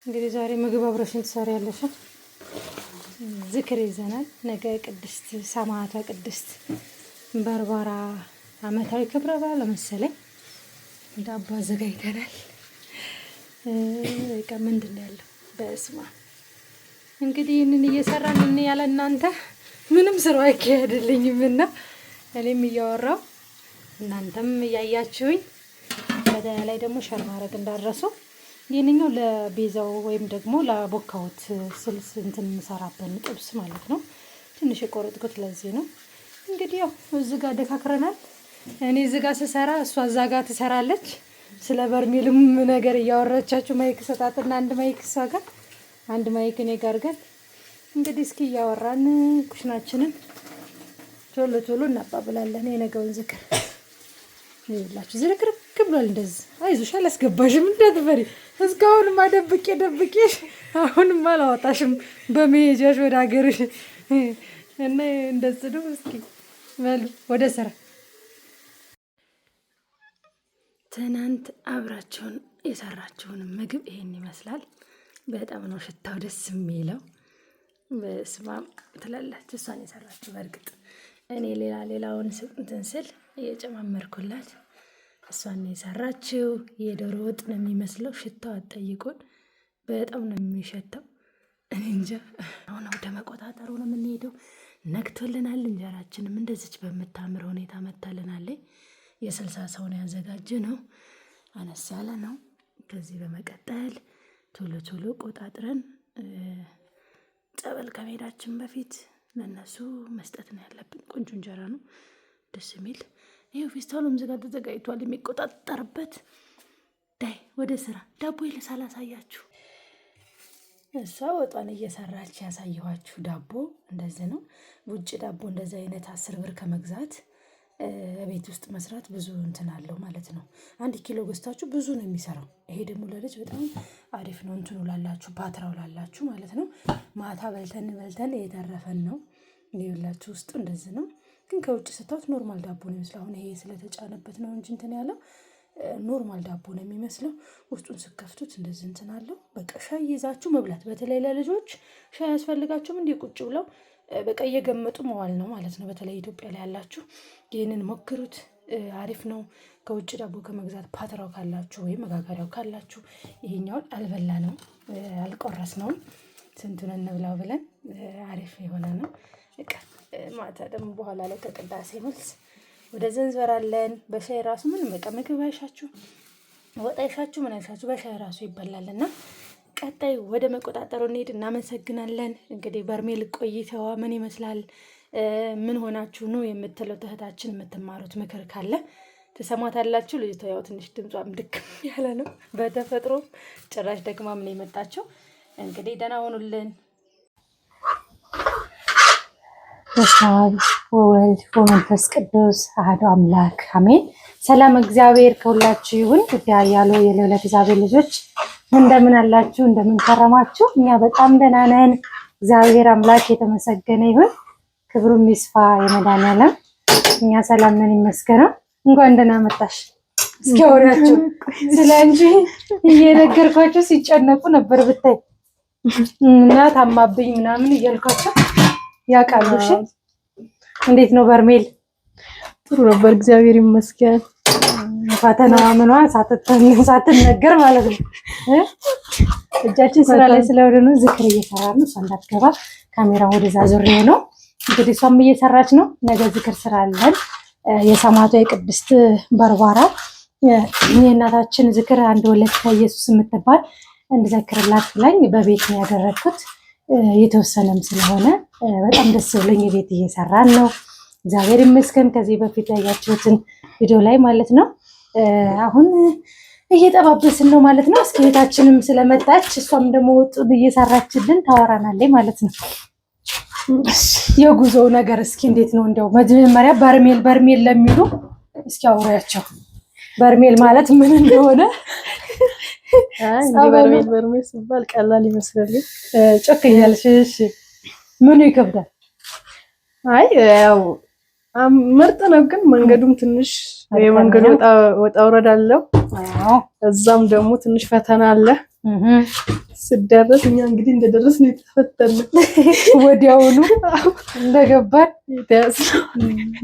እንግዲህ ዛሬ ምግብ አብረሽን ትሰሪያለሽ። ዝክር ይዘናል። ነገ ቅድስት ሰማዕቷ ቅድስት በርባራ ዓመታዊ ክብረ በዓል መሰለኝ ዳቦ አዘጋጅተናል። በቃ ምንድን ነው ያለው? በስማ እንግዲህ ይህንን እየሰራን ያለ እናንተ ምንም ስራው አይካሄድልኝም እና እኔም እያወራው እናንተም እያያችሁኝ በተለይ ደግሞ ሸር ማድረግ እንዳረሱ ይህንኛው ለቤዛው ወይም ደግሞ ለቦካውት ስልስ እንትን እንሰራበን ጥብስ ማለት ነው። ትንሽ የቆረጥኩት ለዚህ ነው። እንግዲህ ያው እዚህ ጋር ደካክረናል። እኔ እዚህ ጋር ስሰራ እሷ እዛ ጋር ትሰራለች። ስለ በርሜልም ነገር እያወራቻችሁ ማይክ ሰጣትና አንድ ማይክ እሷ ጋር አንድ ማይክ እኔ ጋር ግን እንግዲህ እስኪ እያወራን ኩሽናችንን ቶሎ ቶሎ እናባብላለን። የነገውን ዝክር ይላችሁ ዝርክርክ ብሏል። እንደዚህ አይዞሽ አላስገባሽም እንዳትፈሪ። እስካሁንማ ደብቄሽ አሁንማ አላወጣሽም በመሄጃሽ ወደ ሀገርሽ እና እንደዚህ ነው። እስኪ በሉ ወደ ስራ። ትናንት አብራችሁን የሰራችሁን ምግብ ይሄን ይመስላል። በጣም ነው ሽታው ደስ የሚለው። በስማም ትላላችሁ። እሷን የሰራችሁ በእርግጥ እኔ ሌላውን እንትን ስል እየጨማመርኩላት እሷን የሰራችው። የዶሮ ወጥ ነው የሚመስለው። ሽታው አትጠይቁን፣ በጣም ነው የሚሸተው። እኔ እንጃ። አሁን ወደ መቆጣጠሩ ነው የምንሄደው። ነግቶልናል። እንጀራችንም እንደዚች በምታምር ሁኔታ መታልናለች። የ60 ሰው ነው ያዘጋጀ ነው። አነስ ያለ ነው። ከዚህ በመቀጠል ቶሎ ቶሎ ቆጣጥረን ጸበል ከመሄዳችን በፊት ለነሱ መስጠት ነው ያለብን። ቆንጆ እንጀራ ነው ደስ የሚል። ይሄው ፌስታሉም ዝጋ ተዘጋጅቷል የሚቆጣጠርበት። ዳይ ወደ ስራ። ዳቦ ሳላሳያችሁ እሷ ወጧን እየሰራች ያሳየኋችሁ ዳቦ እንደዚህ ነው። ውጭ ዳቦ እንደዚህ አይነት 10 ብር ከመግዛት ቤት ውስጥ መስራት ብዙ እንትን አለው ማለት ነው። 1 ኪሎ ገዝታችሁ ብዙ ነው የሚሰራው። ይሄ ደግሞ ለልጅ በጣም አሪፍ ነው። እንትኑ ላላችሁ ፓትራው ላላችሁ ማለት ነው። ማታ በልተን የተረፈን ነው ይኸውላችሁ። ውስጡ እንደዚህ ነው። ግን ከውጭ ስታዩት ኖርማል ዳቦ ነው የሚመስለው። አሁን ይሄ ስለተጫነበት ነው እንጂ እንትን ያለው ኖርማል ዳቦ ነው የሚመስለው። ውስጡን ስከፍቱት እንደዚህ እንትን አለው። በቃ ሻይ ይዛችሁ መብላት። በተለይ ለልጆች ሻይ ያስፈልጋችሁም እንዲህ ቁጭ ብለው በቃ እየገመጡ መዋል ነው ማለት ነው። በተለይ ኢትዮጵያ ላይ ያላችሁ ይህንን ሞክሩት፣ አሪፍ ነው። ከውጭ ዳቦ ከመግዛት ፓትራው ካላችሁ ወይም መጋገሪያው ካላችሁ ይሄኛውን አልበላ ነው አልቆረስ ነው ስንቱን እንብላው ብለን አሪፍ የሆነ ነው። በቃ ማታ ደግሞ በኋላ ላይ ከቅዳሴ መልስ ወደ ዘንዝበራለን። በሻይ ራሱ ምን በቃ ምግብ አይሻችሁ ወጥ አይሻችሁ ምን አይሻችሁ በሻይ ራሱ ይበላልና ቀጣይ ወደ መቆጣጠሩ እንሄድ። እናመሰግናለን። እንግዲህ በርሜል ቆይተዋ ምን ይመስላል? ምን ሆናችሁ ነው የምትለው እህታችን የምትማሩት ምክር ካለ ትሰማታላችሁ። ልጅቷ ያው ትንሽ ድምጿም ድክም ያለ ነው በተፈጥሮ ጭራሽ ደግማ ምን የመጣቸው። እንግዲህ ደህና ሆኑልን። በስመ አብ ወወልድ ወመንፈስ ቅዱስ አሐዱ አምላክ አሜን። ሰላም እግዚአብሔር ከሁላችሁ ይሁን። ያያሉ የልዑል እግዚአብሔር ልጆች እንደምን አላችሁ? እንደምን ከረማችሁ? እኛ በጣም ደህና ነን። እግዚአብሔር አምላክ የተመሰገነ ይሁን። ክብሩም ይስፋ የመድኃኒዓለም። እኛ ሰላም ነን ይመስገነው። እንኳን ደህና መጣሽ። እስኪ አውሪያችሁ ስለ አንቺ እየነገርኳችሁ ሲጨነቁ ነበር ብታይ እና ታማብኝ ምናምን እያልኳቸው ያውቃሉ። እሺ እንዴት ነው በርሜል? ጥሩ ነበር እግዚአብሔር ይመስገን። ፈተናዋ ምኗ ሳትነገር ማለት ነው። እጃችን ስራ ላይ ስለሆነ ነው ዝክር እየሰራ ነው። እሷ እንዳትገባ ካሜራ ወደዛ ዞሬው ነው። እንግዲህ እሷም እየሰራች ነው። ነገ ዝክር ስራ አለን። የሰማዕቷ የቅድስት በርባራ የእናታችን ዝክር አንድ ወለተ ኢየሱስ የምትባል እንድዘክርላት ብላኝ በቤት ነው ያደረኩት። የተወሰነም ስለሆነ በጣም ደስ ብሎኝ ቤት እየሰራን ነው። እግዚአብሔር ይመስገን። ከዚህ በፊት ያያችሁትን ቪዲዮ ላይ ማለት ነው። አሁን እየጠባበስን ነው ማለት ነው። እስኪ ቤታችንም ስለመጣች እሷም ደግሞ ወጡን እየሰራችልን ታወራናለች ማለት ነው። የጉዞው ነገር እስኪ እንዴት ነው? እንደው መጀመሪያ በርሜል ለሚሉ እስኪ አውሪያቸው። በርሜል ማለት ምን እንደሆነ በርሜል ሲባል ቀላል ይመስላል። ጮክ እያልሽ እሺ። ምኑ ይከብዳል? አይ ያው ምርጥ ነው፣ ግን መንገዱም ትንሽ የመንገዱ ወጣ ውረድ አለው። እዛም ደግሞ ትንሽ ፈተና አለ። ስደረስ እኛ እንግዲህ እንደደረስን የተፈተነ ወዲያውኑ እንደገባን ይተስ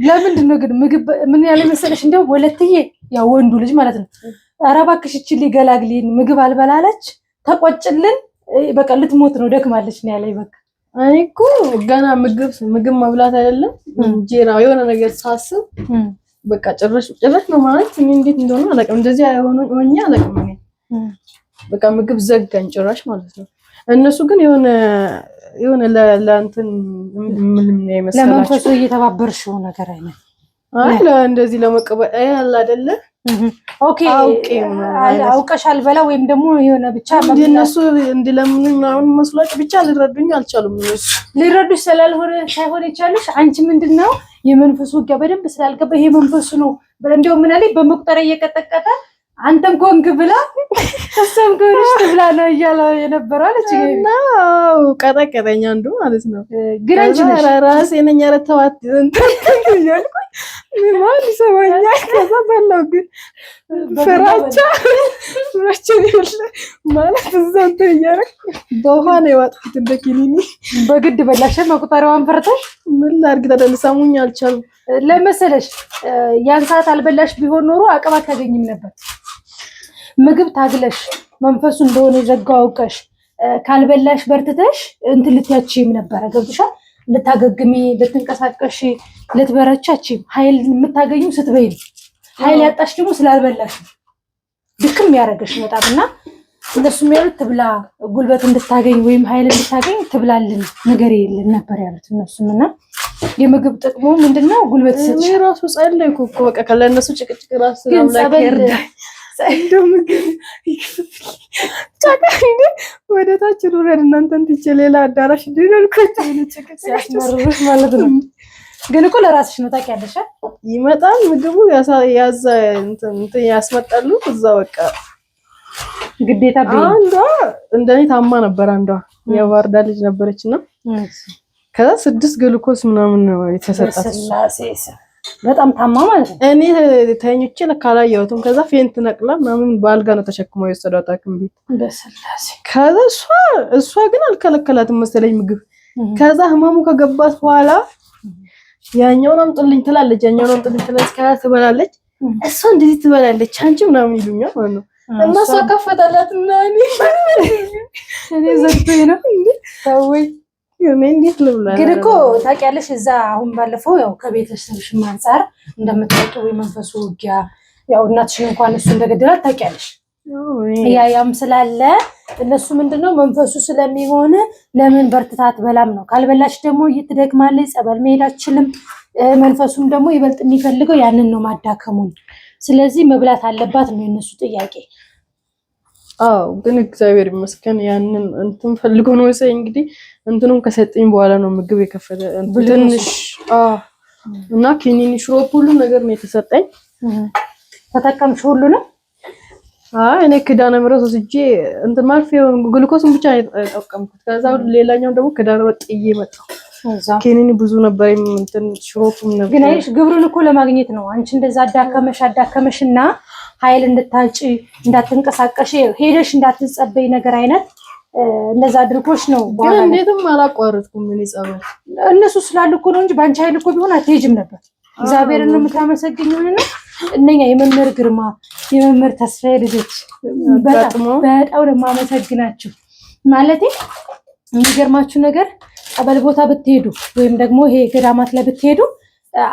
ለምንድን ነው ግን ምግብ ምን ያለ መሰለሽ እንደው ወለትዬ ያው ወንዱ ልጅ ማለት ነው ኧረ እባክሽ እቺ ሊገላግሊን ምግብ አልበላለች ተቆጭልን በቃ ልትሞት ነው ደክማለች ነው ያለኝ በቃ እኔ እኮ ገና ምግብ መብላት አይደለም እንጀራ የሆነ ነገር ሳስብ በቃ ጭራሽ ነው ማለት ምን እንዴት እንደሆነ አላውቅም እንደዚህ ሆኜ አላውቅም እኔ በቃ ምግብ ዘጋኝ ጭራሽ ማለት ነው እነሱ ግን የሆነ ለእንትን ምን ይመስላል ለመንፈሱ እየተባበርሽው ነገር አይነት አይ እንደዚህ ለመቀበል ያለ አይደለ ኦኬ አውቀሻል በላ ወይም ደግሞ የሆነ ብቻ እነሱ እንዲለምኑ ምናምን መስሏች ብቻ ሊረዱኝ አልቻሉም እነሱ ሊረዱሽ ስላልሆነ ሳይሆን ይቻልሽ አንቺ ምንድነው የመንፈሱ ጋር በደንብ ስላልገባ ይሄ መንፈሱ ነው እንደው ምን አለኝ በመቁጠሪያ እየቀጠቀጠ አንተም ኮንግ ብላ እሷም ኮንሽ ትብላ ነው እያለ የነበረው አለች ነው ቀጠቀጠኛ አንዱ ማለት ነው ግን አንቺ ራሴ ነኝ አረተዋት እንትን ያልኩኝ ማን ይሰማኛል ከዛ በላው ግን ፍራቻ ማለት እዛንተ እያረክ በውሃ ነው የዋጥኩት እንደ ኪኒኒ በግድ በላሽ መቁጠሪያዋን ፈርተሽ ምን ላድርግ ተደልሳሙኝ አልቻሉም ለመሰለሽ ያን ሰዓት አልበላሽ ቢሆን ኖሮ አቅም አታገኝም ነበር ምግብ ታግለሽ መንፈሱ እንደሆነ የዘጋው አውቀሽ ካልበላሽ በርትተሽ እንትን ልትያቺም ነበር ገብቶሻል ልታገግሚ ልትንቀሳቀሽ ልትበረቻቺም ኃይል የምታገኙ ስትበይ ኃይል ያጣሽ ደግሞ ስላልበላሽ ድክም ያረጋሽ መጣብና እነሱ የሚያሉት ትብላ ጉልበት እንድታገኝ ወይም ኃይል እንድታገኝ ትብላልን ነገር የለም ነበር ያሉት እነሱና የምግብ ጥቅሙ ምንድነው ጉልበት ሰጥሽ ራሱ ጸለይኩ እኮ በቃ ከለነሱ ጭቅጭቅ ራሱ አምላክ ይርዳ እንደምግብ ጫቃንዴ ወደታች ሩረድ እናንተን ትቼ ሌላ አዳራሽ እንደልኩት ሲያስመርሩሽ ማለት ነው ግን እኮ ለራስሽ ነው ታውቂያለሽ ይመጣል ምግቡ ያዛ እንትን ያስመጣሉ እዛ በቃ ግዴታ አንዷ እንደኔ ታማ ነበር አንዷ የባርዳ ልጅ ነበረችና ከዛ 6 ግሉኮስ ምናምን ነው የተሰጣት በጣም ታማ ማለት ነው እኔ ተኝቼ ለካላየሁትም ከዛ ፌንት ነቅላ ምናምን ባልጋ ነው ተሸክመው የወሰዷት አክም ቤት በስላሴ ከዛ እሷ ግን አልከለከላትም መሰለኝ ምግብ ከዛ ህመሙ ከገባት በኋላ ያኛውን አምጥልኝ ትላለች ያኛውን አምጥልኝ ትላለች ከዛ ትበላለች እሷ እንደዚህ ትበላለች አንቺ ምናምን ይሉኛል ማለት ነው እና እሷ ከፈታላት ምናምን እኔ ዘግቶኝ ነው እንዴ ታወይ እንዴት ልብላ ግን እኮ ታውቂያለሽ እዛ አሁን ባለፈው ያው ከቤተሰብሽ አንፃር እንደምታውቂው የመንፈሱ ውጊያ ያው እናትሽን እንኳን እሱ እንደገደላት ታውቂያለሽ ያያም ስላለ እነሱ ምንድነው መንፈሱ ስለሚሆን ለምን በርትታት በላም ነው ካልበላሽ ደግሞ እየተደግማለች ጸበል መሄድ አትችልም መንፈሱም ደግሞ ይበልጥ የሚፈልገው ያንን ነው ማዳከሙን ስለዚህ መብላት አለባት ነው የነሱ ጥያቄ ግን እግዚአብሔር ይመስገን ያንን እንትን ፈልጎ ነው ሰይ እንግዲህ እንትኑን ከሰጠኝ በኋላ ነው ምግብ የከፈለ ትንሽ እና ኪኒኒ ሽሮፕ ሁሉ ነገር ነው የተሰጠኝ ተጠቀምሽ ሁሉ ነው እኔ ክዳነ ምሕረት ወስጄ እንትን ማርፌ ግሉኮስን ብቻ ተጠቀምኩት ከዛ ሌላኛው ደግሞ ክዳነ ምሕረት ጥዬ መጣሁ ኪኒኒ ብዙ ነበር እንትን ሽሮፕም ነበር ግን አይሽ ግብሩን እኮ ለማግኘት ነው አንቺ እንደዛ አዳከመሽና ኃይል እንድታጭ እንዳትንቀሳቀሽ ሄደሽ እንዳትጸበይ ነገር አይነት እንደዛ አድርጎሽ ነው ግን እንዴትም አላቋረጥኩም ምን ይጸበል እነሱ ስላሉ እኮ ነው እንጂ ባንቺ ኃይል እኮ ቢሆን አትሄጂም ነበር እግዚአብሔርን ነው የምታመሰግኙና እነኛ የመምህር ግርማ የመምህር ተስፋዬ ልጆች በጣም ነው የማመሰግናችሁ ማለቴ የሚገርማችሁ ነገር ጸበል ቦታ ብትሄዱ ወይም ደግሞ ይሄ ገዳማት ላይ ብትሄዱ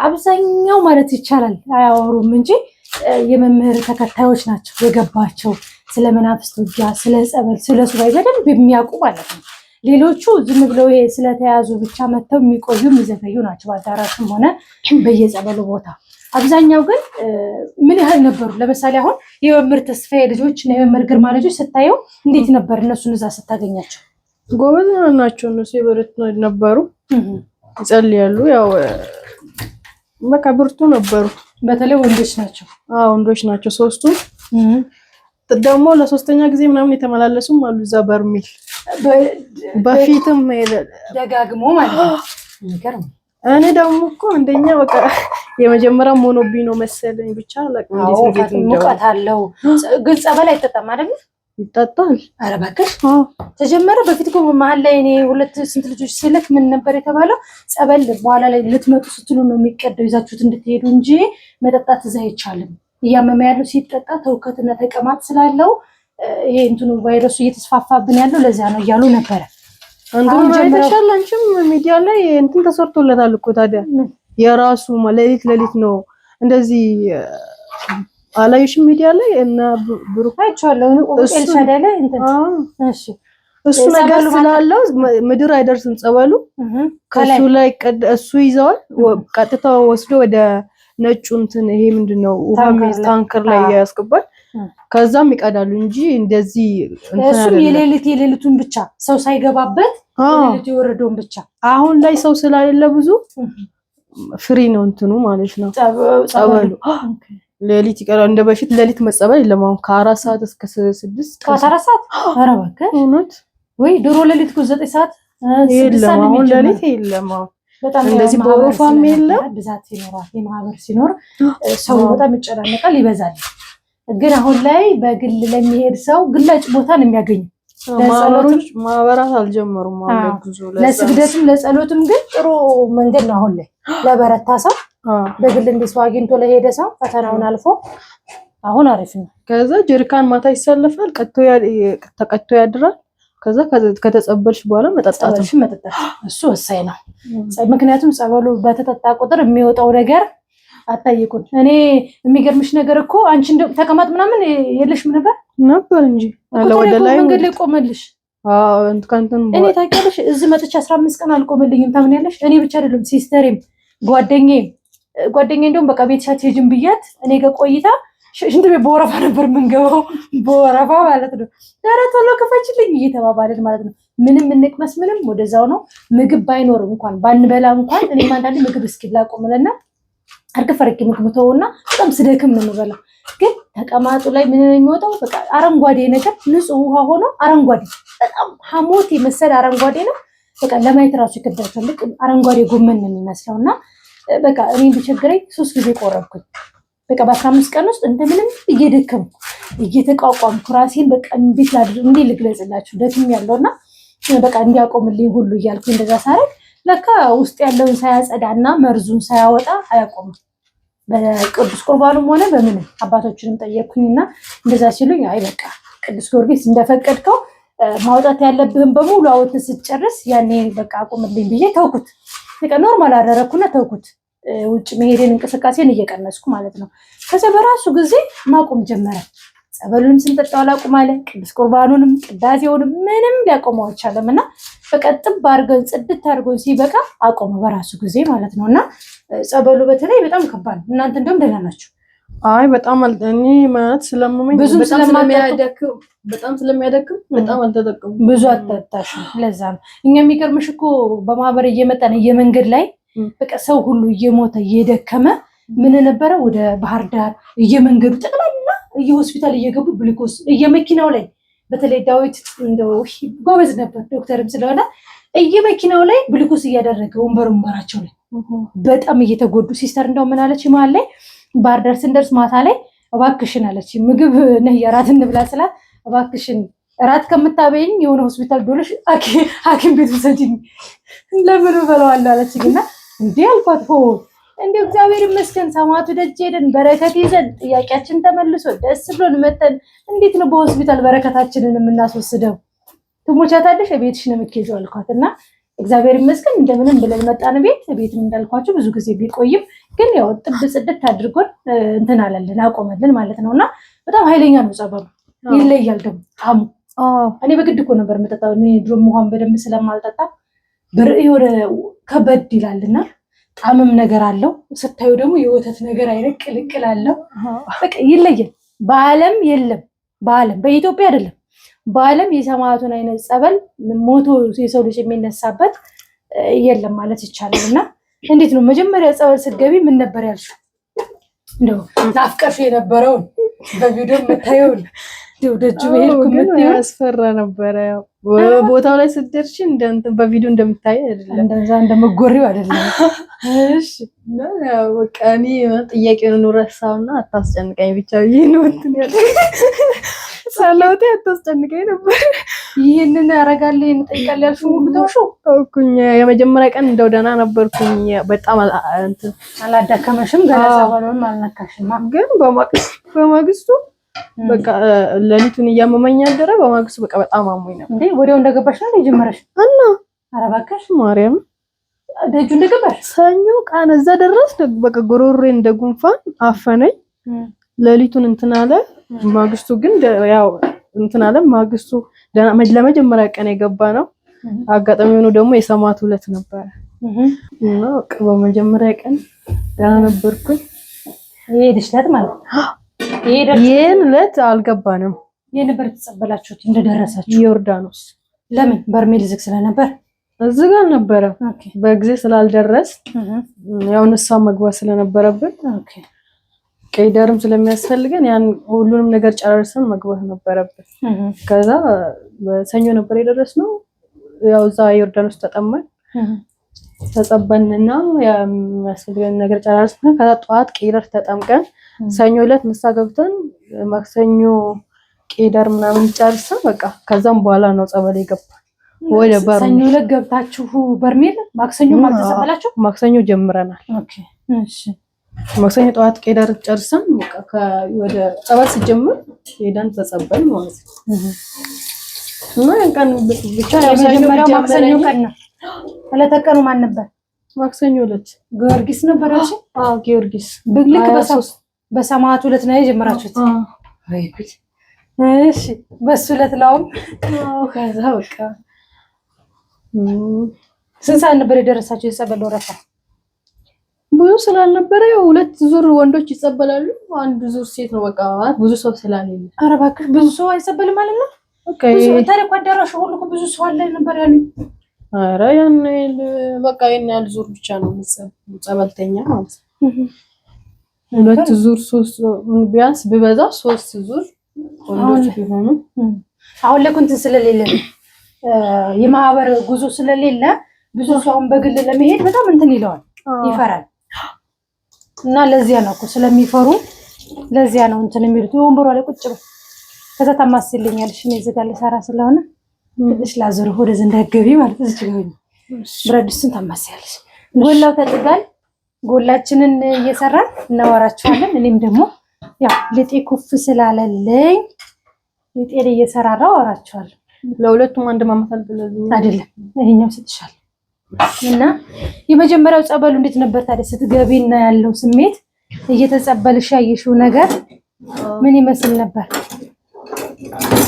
አብዛኛው ማለት ይቻላል አያወሩም እንጂ የመምህር ተከታዮች ናቸው የገባቸው ስለ መናፍስት ውጊያ ስለ ጸበል ስለ ሱባኤ በደንብ የሚያውቁ ማለት ነው ሌሎቹ ዝም ብለው ይሄ ስለተያዙ ብቻ መተው የሚቆዩ የሚዘገዩ ናቸው አዳራሽም ሆነ በየጸበሉ ቦታ አብዛኛው ግን ምን ያህል ነበሩ ለምሳሌ አሁን የመምህር ተስፋዬ ልጆች እና የመምህር ግርማ ልጆች ስታየው እንዴት ነበር እነሱን እዛ ስታገኛቸው ጎበዝ ናቸው እነሱ የበረቱ ነበሩ ይጸልያሉ ያው በቃ ብርቱ ነበሩ በተለይ ወንዶች ናቸው ወንዶች ናቸው ሶስቱ ደግሞ ለሶስተኛ ጊዜ ምናምን የተመላለሱም አሉ እዛ በርሚል በፊትም ደጋግሞ ማለት ነው ይገርም እኔ ደግሞ እኮ አንደኛ በቃ የመጀመሪያ ሞኖቢ ነው መሰለኝ ብቻ ለቅ እንዴት ነው ሙቀት አለው ግን ጸበል አይጠጣም አይደል ይጠጣል። ኧረ እባክሽ ተጀመረ። በፊት እኮ መሀል ላይ እኔ ሁለት ስንት ልጆች ስልክ ምን ነበር የተባለው? ጸበል በኋላ ላይ ልትመጡ ስትሉ ነው የሚቀደው ይዛችሁት እንድትሄዱ እንጂ መጠጣት እዛ አይቻልም። እያመመ ያለው ሲጠጣ ተውከትና ተቀማጥ ስላለው ይሄ እንትኑ ቫይረሱ እየተስፋፋብን ያለው ለዚያ ነው እያሉ ነበረ። አንዱም አይተሻል። አንቺም ሚዲያ ላይ እንትን ተሰርቶለታል እኮ ታዲያ የራሱ ሌሊት ነው እንደዚህ አላየሽም? ሚዲያ ላይ እና ብሩክ አይቻለሁ። ኤልሻዳ ላይ እንትን እሱ ነገር ስላለው ምድር አይደርስም ጸበሉ ከሱ ላይ እሱ ይዘዋል። ቀጥታ ወስዶ ወደ ነጩ እንትን ይሄ ምንድነው ውሃ ታንከር ላይ ያስገባል። ከዛም ይቀዳሉ እንጂ እንደዚህ እሱ የሌሊቱን ብቻ ሰው ሳይገባበት የሌሊቱ የወረደውን ብቻ። አሁን ላይ ሰው ስላሌለ ብዙ ፍሪ ነው እንትኑ ማለት ነው ጸበሉ። ሌሊት ይቀራል። እንደ በፊት ሌሊት መጸበል የለም። አሁን ከ4 ሰዓት እስከ 6 ከ4 ሰዓት ኧረ እባክህ እውነት ወይ ድሮ ሌሊት እኮ 9 ሰዓት የለም። አሁን ሌሊት የለም። በጣም እንደዚህ በወፋም የለም። ብዛት ሲኖር የማህበር ሲኖር ሰው በጣም ይጨናነቃል፣ ይበዛል። ግን አሁን ላይ በግል ለሚሄድ ሰው ግላጭ ቦታ ነው የሚያገኘው። ማህበራት አልጀመሩም ማለት ብዙ ለስግደትም ለጸሎትም ግን ጥሩ መንገድ ነው አሁን ላይ ለበረታ ሰው በግል እንደሱ አግኝቶ ለሄደ ሰው ፈተናውን አልፎ አሁን አሪፍ ነው። ከዛ ጀሪካን ማታ ይሰለፋል፣ ተቀጥቶ ያድራል። ከዛ ከተጸበልሽ በኋላ መጠጣት እሱ ወሳኝ ነው። ምክንያቱም ጸበሉ በተጠጣ ቁጥር የሚወጣው ነገር አታይቁን። እኔ የሚገርምሽ ነገር እኮ አንቺ እንደው ተቀማጥ ምናምን የለሽም ነበር እንጂ አለ ወደ ላይ መንገድ ላይ ቆመልሽ። እኔ ታውቂያለሽ እዚህ መጥቼ 15 ቀን አልቆመልኝም። ታምኛለሽ? እኔ ብቻ አይደለም ሲስተሬም ጓደኛዬ እንደውም በቃ ቤትሽ አትሄጂም ብያት እኔ ጋር ቆይታ ሽንት ቤት በወረፋ ነበር የምንገባው፣ በወረፋ ማለት ነው። ኧረ ቶሎ ክፈችልኝ እየተባባልን ማለት ነው። ምንም እንቅመስ ምንም ወደዛው ነው። ምግብ ባይኖር እንኳን ባንበላ እንኳን እኔም አንዳንዴ ምግብ እስኪ ላቆምልና አርገፍ አርጌ ምግብ ተውና በጣም ስደክም ነው የምበላው። ግን ተቀማጡ ላይ ምን ነው የሚወጣው? በቃ አረንጓዴ ነገር ንጹህ ውሃ ሆኖ አረንጓዴ በጣም ሐሞት የመሰለ አረንጓዴ ነው። በቃ ለማየት ራሱ ይከብዳል። ልክ አረንጓዴ ጎመን ነው የሚመስለውና በቃ እኔ እንደቸገረኝ 3 ጊዜ ቆረብኩኝ። በቃ በ15 ቀን ውስጥ እንደምንም እየደከምኩ እየተቋቋምኩ ራሴን በቃ እንዴት ላድርግ እንዴ ልግለጽላችሁ ደክም ያለውና በቃ እንዲያቆምልኝ ሁሉ እያልኩ እንደዛ ሳረግ ለካ ውስጥ ያለውን ሳያጸዳና መርዙን ሳያወጣ አያቆምም። በቅዱስ ቁርባኑም ሆነ በምን አባቶችንም ጠየቅኩኝና እንደዛ ሲሉኝ አይ በቃ ቅዱስ ጊዮርጊስ እንደፈቀድከው ማውጣት ያለብህን በሙሉ አውጥተህ ስትጨርስ ያኔ በቃ አቁምልኝ ብዬ ተውኩት። በቃ ኖርማል አደረኩና ተውኩት። ውጭ መሄድን እንቅስቃሴን እየቀነስኩ ማለት ነው። ከዛ በራሱ ጊዜ ማቆም ጀመረ። ጸበሉንም ስንጠጣው አላቁም አለ። ቅዱስ ቁርባኑንም ቅዳሴውንም ምንም ሊያቆመው አልቻለም። እና በቃ ጥብ አድርገን ጽድት አድርገን ሲበቃ አቆመ በራሱ ጊዜ ማለት ነው። እና ጸበሉ በተለይ በጣም ከባድ ነው። እናንተ እንደውም ደህና ናችሁ? አይ በጣም እኔ ማለት ስለማመኝ በጣም ስለሚያደክም በጣም አልተጠቀምኩም። ብዙ አትጠጣሽም። ለዛ ነው እኛ የሚገርምሽ እኮ በማህበር እየመጣን እየመንገድ ላይ በቃ ሰው ሁሉ እየሞተ እየደከመ ምን ነበረ ወደ ባህር ዳር እየመንገዱ ጠቅላላ እየሆስፒታል እየገቡ ግሉኮስ እየመኪናው ላይ በተለይ ዳዊት እንደው ጎበዝ ነበር ዶክተርም ስለሆነ እየመኪናው ላይ ግሉኮስ እያደረገ ወንበራቸው ላይ በጣም እየተጎዱ ሲስተር እንደው ምን አለች መሀል ላይ ባህር ዳር ስንደርስ ማታ ላይ እባክሽን አለች ምግብ ነህ የራት እንብላ ስላት እባክሽን እራት ከምታበይኝ የሆነ ሆስፒታል ዶለሽ ሐኪም ቤት ውሰጂኝ ለምን በለዋለሁ አለችኝና እንዴ አልኳት ሆ እንዴ እግዚአብሔር ይመስገን ሰማዕቱ ደጅ ሄደን በረከት ይዘን ጥያቄያችን ተመልሶ ደስ ብሎን መተን እንዴት ነው በሆስፒታል በረከታችንን የምናስወስደው? ትሞቻታለሽ ቤትሽ ነው የምትሄጂው አልኳትና እግዚአብሔር ይመስገን እንደምንም ብለን መጣን። ቤትም እንዳልኳችሁ ብዙ ጊዜ ቢቆይም ግን ያው ጥብ ጽድት አድርጎን እንትን አለልን አቆመልን ማለት ነውና በጣም ኃይለኛ ነው ጸበሉ። ይለያል ደግሞ ጣሙ። እኔ በግድ እኮ ነበር የምጠጣው። እኔ ድሮም ውሃን በደንብ ስለማልጠጣ የሆነ ከበድ ይላልና ጣምም ነገር አለው። ስታዩ ደግሞ የወተት ነገር አይነት ቅልቅል አለው። በቃ ይለያል። በዓለም የለም፣ በዓለም በኢትዮጵያ አይደለም፣ በዓለም የሰማዕቱን አይነት ጸበል ሞቶ የሰው ልጅ የሚነሳበት የለም ማለት ይቻላል። እና እንዴት ነው መጀመሪያ ጸበል ስትገቢ ምን ነበር ያልሽው? እንደው ናፍቀሽ የነበረውን በቪዲዮ የምታየውን ደጅ በሄድኩ ያስፈራ ነበረ። ቦታው ላይ ስትደርሺ በቪዲዮ እንደምታይ አይደለም፣ እንደዛ እንደመጎሪው አይደለም። እሺ በቃ እኔ ጥያቄውን ረሳውና አታስጨንቀኝ ብቻ ይሄን እንትን ያለ ጸሎቴ አታስጨንቀኝ ነበር። ይሄንን ያረጋለህ እንጠይቃለን ያልሽው ብታውሽው ታውኩኝ። የመጀመሪያ ቀን እንደው ደህና ነበርኩኝ። በጣም አላዳከመሽም? ገና ጸበሉን አልነካሽም? ግን በማግስቱ በቃ ሌሊቱን እያመመኝ አደረ። በማግስቱ በቃ በጣም አሞኝ ነበር። እንዴ ወዲያው እንደገባሽ ነው የጀመረሽ? እና ኧረ እባክሽ ማርያም ደጁ እንደገባሽ ሰኞ ቀን እዛ ደረስ። በቃ ጉሮሮዬ እንደ ጉንፋን አፈነኝ። ሌሊቱን እንትን አለ። ማግስቱ ግን ያው እንትን አለ። ማግስቱ ለመጀመሪያ ቀን የገባ ነው። አጋጣሚ ሆኖ ደግሞ የሰማዕቱ ዕለት ነበር እና በመጀመሪያ ቀን ደህና ነበርኩኝ። የሄድሽ ዕለት ማለት ነው። ይሄን ዕለት አልገባንም። የነበር ተጸበላችሁት እንደደረሳችሁ? ዮርዳኖስ። ለምን? በርሜል ዝግ ስለነበር እዚህ ጋር ነበረ። በጊዜ ስላልደረስ ያው ንስሓ መግባት ስለነበረብን ቄደርም ስለሚያስፈልገን ያን ሁሉንም ነገር ጨራርሰን መግባት ነበረብን። ከዛ በሰኞ ነበር የደረስነው። ያው እዛ ዮርዳኖስ ተጸበልንና የሚያስፈልገን ነገር ጨራርሰን ከዛ ጠዋት ቄደር ተጠምቀን ሰኞ ዕለት ንስሓ ገብተን ማክሰኞ ቄደር ምናምን ጨርሰን በቃ ከዛም በኋላ ነው ጸበል የገባን። ወደ በርሜል ሰኞ ዕለት ገብታችሁ በርሜል ማክሰኞ ማለት ተጸበላችሁ? ማክሰኞ ጀምረናል። እሺ ማክሰኞ ጠዋት ቄደር ጨርሰን በቃ ወደ ጸበል ሲጀምር ሄደን ተጸበል ማለት ነው። እና ቀን ብቻ የመጀመሪያው ማክሰኞ ቀን ነው። ዕለተ ቀኑ ማን ነበር? ማክሰኞ ዕለት ጊዮርጊስ ነበር። እሺ ጊዮርጊስ ብግልክ በሰማዕቱ ዕለት ነው የጀመራችሁት? ወይ ጉድ! እሺ በሱ ዕለት ላውም ከዛ በቃ ስንት ሰዓት ነበር የደረሳችሁ የጸበል ወረፋ? ብዙ ስላልነበረ ያው 2 ዙር ወንዶች ይጸበላሉ፣ 1 ዙር ሴት ነው። በቃ ብዙ ሰው ስላልሌለ። ኧረ እባክሽ ብዙ ሰው አይጸበልም ማለት ነው? ኦኬ ታዲያ እኮ አዳራሹ ሁሉ ብዙ ሰው አለ ነበር ያሉኝ። ኧረ ያን በቃ የኛ ያህል ዙር ብቻ ነው ጸበልተኛ ማለት ነው። 2 ዙር 3 ቢያንስ ቢበዛ 3 ዙር ወንዶች ቢሆኑ አሁን ለኩንትን ስለሌለ የማህበር ጉዞ ስለሌለ ብዙ ሰውን በግል ለመሄድ በጣም እንትን ይለዋል፣ ይፈራል። እና ለዚያ ነው እኮ ስለሚፈሩ ለዚያ ነው እንትን የሚሉት። ወንበሯ ላይ ቁጭ በል ከዛ ታማስልኛለሽ። እኔ እዚህ ጋር ልሰራ ስለሆነ ትንሽ ላዞር ወደዛ እንዳትገቢ ማለት ነው። እዚህ ብረት ድስቱን ታማስያለሽ። ጎላው ተጥጋል። ጎላችንን እየሰራን እናወራቸዋለን። እኔም ደግሞ ያው ልጤ ኩፍ ስላለልኝ ልጤን እየሰራራው አወራቸዋለሁ። ለሁለቱም አንድ ማማሳል አይደለም፣ ይሄኛው ስትሻል እና የመጀመሪያው ጸበሉ እንዴት ነበር ታዲያ? ስትገቢ እና ያለው ስሜት እየተጸበልሽ ያየሽው ነገር ምን ይመስል ነበር?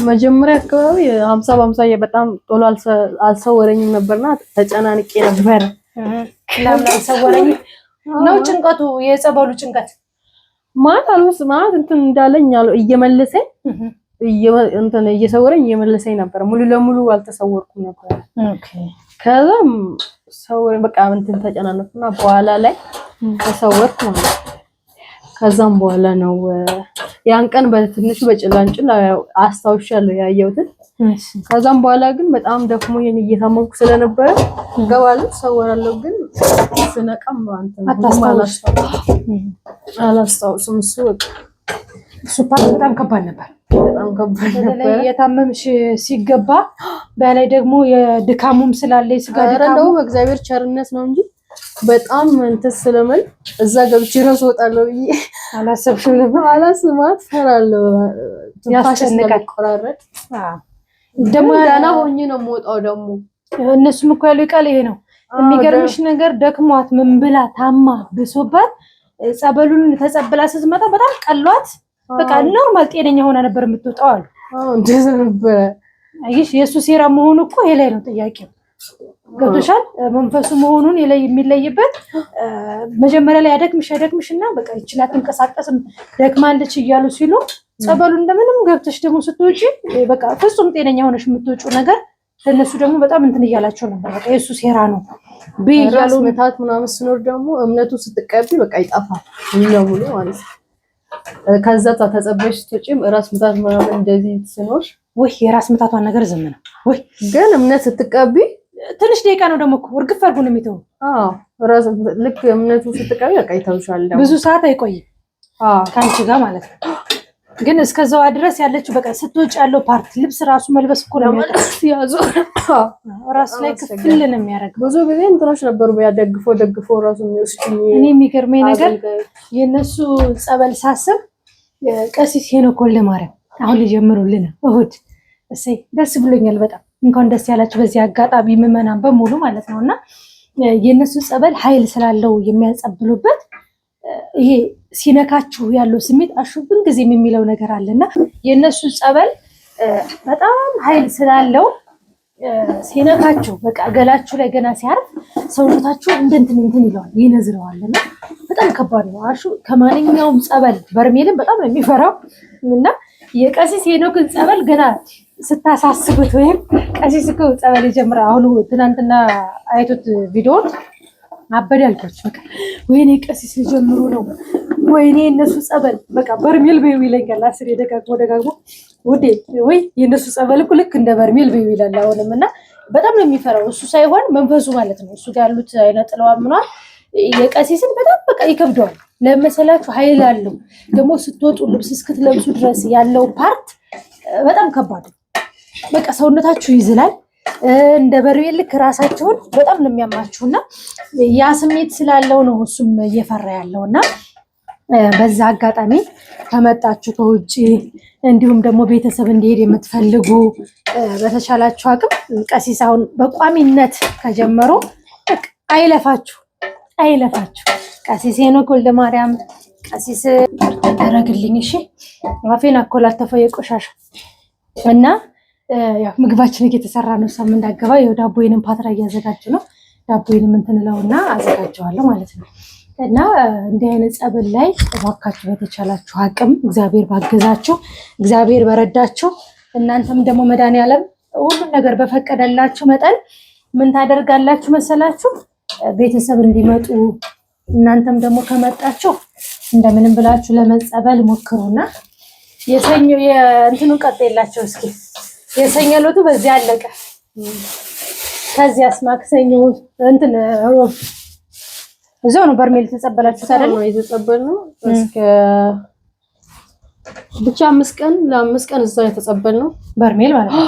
መጀመሪያ አካባቢ 50 በ50 በጣም ቶሎ አልሰወረኝም ነበርና ተጨናንቄ ነበር። ለምን አልሰወረኝ ነው? ጭንቀቱ የጸበሉ ጭንቀት ማለት እንትን እንዳለኝ እየመለሰኝ እንትን እየሰወረኝ እየመለሰኝ ነበር። ሙሉ ለሙሉ አልተሰወርኩም ነበር። ከዛም ሰወረኝ በቃ እንትን ተጨናነኩና በኋላ ላይ ተሰወርኩ ማለት። ከዛም በኋላ ነው ያን ቀን በትንሹ በጭላንጭል አስታውሻለሁ ያየሁትን። ከዛም በኋላ ግን በጣም ደክሞኝ እየታመምኩ ስለነበረ ገባለሁ ሰወራለሁ፣ ግን ስነቃም አላስታውስም። እሱ ፓርት በጣም ከባድ ነበር። በጣም ከባድ ነበር። የታመምሽ ሲገባ በላይ ደግሞ የድካሙም ስላለ ስጋ ድካሙ በእግዚአብሔር ቸርነት ነው እንጂ በጣም እንትን ስለምን እዛ ገብቼ ራስ ወጣለሁ ብዬ አላሰብሽም ነበር? አላስማት ፈራለሁ። ያስጨንቃል። ቆራረጥ ደግሞ ዳና ሆኜ ነው የምወጣው። ደግሞ እነሱም እኮ ያለው ቃል ይሄ ነው። የሚገርምሽ ነገር ደክሟት ምን ብላ ታማ ብሶባት ጸበሉን ተጸብላ ስትመጣ በጣም ቀሏት። በቃ ኖርማል ጤነኛ ሆና ነበር የምትወጣው አሉ። እንደዛ ነበር። አይሽ የሱ ሴራ መሆኑ እኮ ይሄ ላይ ነው ጥያቄው። ገብቶሻል? መንፈሱ መሆኑን የሚለይበት መጀመሪያ ላይ ያደክምሽና በቃ ይችላል ተንቀሳቀስም ደክማለች እያሉ ሲሉ ጸበሉ እንደምንም ገብተሽ ደግሞ ስትወጪ በቃ ፍጹም ጤነኛ ሆነሽ የምትወጪው ነገር ለነሱ ደግሞ በጣም እንትን እያላቸው ነበር። በቃ የሱ ሴራ ነው በያሉ መታት ምናምን ሲኖር ደግሞ እምነቱ ስትቀቢ በቃ ይጠፋል ሙሉ ማለት ነው። ከዛ ተጸበሽ ስትወጪም ራስ ምታት ምናምን እንደዚህ ሲኖር ወይ የራስ ምታቷን ነገር ዝም ነው ወይ ግን እምነት ስትቀቢ ትንሽ ደቂቃ ነው ደግሞ እኮ እርግፍ አድርጎ ነው የሚተው። ራስ ልክ እምነቱ ስትቀቢ በቃ ይተውሻል። ደግሞ ብዙ ሰዓት አይቆይም ከአንቺ ጋር ማለት ነው። ግን እስከዛዋ ድረስ ያለችው በቃ ስትወጪ ያለው ፓርት ልብስ ራሱ መልበስ እኮ ነው ያዙ ራሱ ላይ ክፍል ነው የሚያደርገው። ብዙ ጊዜ እንትኖች ነበሩ ደግፎ ራሱ የሚወስዱኝ። እኔ የሚገርመኝ ነገር የነሱ ጸበል ሳስብ ቀሲስ ሄኖክ ወልደማርያም አሁን ሊጀምሩልን እሑድ እሰይ ደስ ብሎኛል በጣም እንኳን ደስ ያላችሁ በዚህ አጋጣሚ ምዕመናን በሙሉ ማለት ነውና የነሱ ጸበል ኃይል ስላለው የሚያጸብሉበት ይሄ ሲነካችሁ ያለው ስሜት አሹብን ጊዜም የሚለው ነገር አለና የነሱ ጸበል በጣም ኃይል ስላለው ሲነካችሁ በቃ ገላችሁ ላይ ገና ሲያርፍ ሰውነታችሁ እንትን ይለዋል ይነዝረዋልና በጣም ከባድ ነው። አሹ ከማንኛውም ጸበል በርሜልን በጣም ነው የሚፈራው እና የቀሲስ ሄኖክን ጸበል ገና ስታሳስቡት ወይም ቀሲስ እኮ ጸበል ይጀምራ አሁን ትናንትና አይቶት ቪዲዮውን አበደ ያልኳችሁ በቃ ወይኔ ቀሲስ ሊጀምሩ ነው ወይኔ እነሱ ጸበል በቃ በርሜል በይው ይለኛል። አስር ደጋግሞ ውዴ ወይ የእነሱ ጸበል እኮ ልክ እንደ በርሜል በይው ይላል አሁንም እና በጣም ነው የሚፈራው እሱ ሳይሆን መንፈሱ ማለት ነው። እሱ ጋር ያሉት አይነ ጥለዋ ምኗል የቀሲስን በጣም በቃ ይከብደዋል። ለመሰላችሁ ኃይል አለው ደግሞ ስትወጡ ልብስ እስክትለብሱ ድረስ ያለው ፓርት በጣም ከባድ ነው። በቃ ሰውነታችሁ ይዝላል እንደ በርሜል ልክ ራሳችሁን በጣም ነው የሚያማችሁና ያ ስሜት ስላለው ነው እሱም እየፈራ ያለውና በዛ አጋጣሚ ከመጣችሁ ከውጭ እንዲሁም ደግሞ ቤተሰብ እንዲሄድ የምትፈልጉ በተሻላችሁ አቅም ቀሲስ አሁን በቋሚነት ከጀመሩ አይለፋችሁ ቀሲስ ሄኖክ ወልደማርያም ቀሲስ ተደረግልኝ እሺ አፌን አኮላተፈው የቆሻሻ እና ያው ምግባችን እየተሰራ ነው። ሳም እንዳገባ ያው ዳቦዬንም ፓትራ እያዘጋጁ ነው። ዳቦዬንም እንትንለውና አዘጋጀዋለሁ ማለት ነው። እና እንዲህ አይነት ጸበል ላይ እባካችሁ በተቻላችሁ አቅም እግዚአብሔር ባገዛችሁ እግዚአብሔር በረዳችሁ እናንተም ደግሞ መድኃኒዓለም ሁሉም ነገር በፈቀደላችሁ መጠን ምን ታደርጋላችሁ መሰላችሁ ቤተሰብ እንዲመጡ እናንተም ደግሞ ከመጣችሁ እንደምንም ብላችሁ ለመጸበል ሞክሩና የሰኞ የእንትኑን ቀጥላችሁ እስኪ የሰኞ ዕለቱ በዚህ አለቀ። ከዚያስ ማክሰኞ እንትን ሮብ እዛው ነው በርሜል ተጸበላችሁ አይደል? ነው የተጸበልነው እስከ ብቻ 5 ቀን ለ5 ቀን እዛው የተጸበልነው በርሜል ማለት ነው።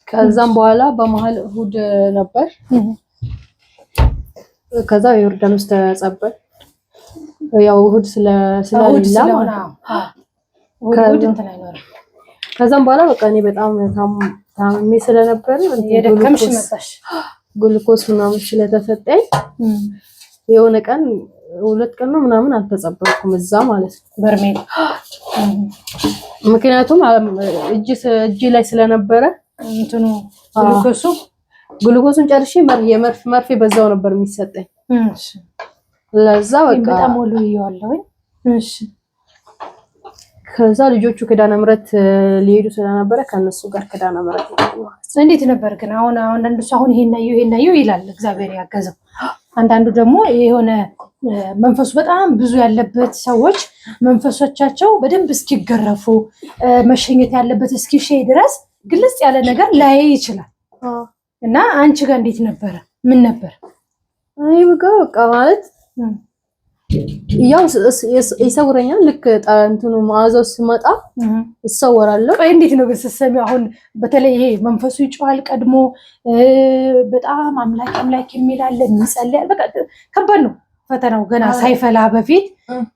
ከዛም በኋላ በመሃል እሑድ ነበር። ከዛ ዮርዳኖስ ተጸበል ያው እሑድ ስለሌላ ከዛም በኋላ በቃ እኔ በጣም ታምሜ ስለነበር የደከምሽ መጣሽ ግሉኮስ ምናምን ስለተሰጠኝ የሆነ ቀን 2 ቀን ነው ምናምን አልተጸበልኩም እዛ ማለት ነው በርሜል። ምክንያቱም እጅ ላይ ስለነበረ እንትኑ ግሉኮሱን ጨርሼ መርፌ በዛው ነበር የሚሰጠኝ። ለዛ በቃ በጣም ወሉ ይያለው። እሺ ከዛ ልጆቹ ኪዳነ ምሕረት ሊሄዱ ስለነበረ ከነሱ ጋር ኪዳነ ምሕረት እንዴት ነበር ግን? አሁን አንዳንዱ ሰው አሁን ይሄናዩ ይላል እግዚአብሔር ያገዘው። አንዳንዱ ደግሞ የሆነ መንፈሱ በጣም ብዙ ያለበት ሰዎች መንፈሶቻቸው በደንብ እስኪገረፉ መሸኘት ያለበት እስኪሸይ ድረስ ግልጽ ያለ ነገር ላይ ይችላል። እና አንቺ ጋር እንዴት ነበረ? ምን ነበር? አይ በቃ ማለት ያው ይሰውረኛል። ልክ እንትኑ መዓዛው ሲመጣ እሰወራለሁ። ቆይ እንዴት ነው ግን ስትሰሚው? አሁን በተለይ ይሄ መንፈሱ ይጮሃል ቀድሞ በጣም አምላክ የሚላል የሚጸልያል። በቃ ከባድ ነው ፈተናው። ገና ሳይፈላ በፊት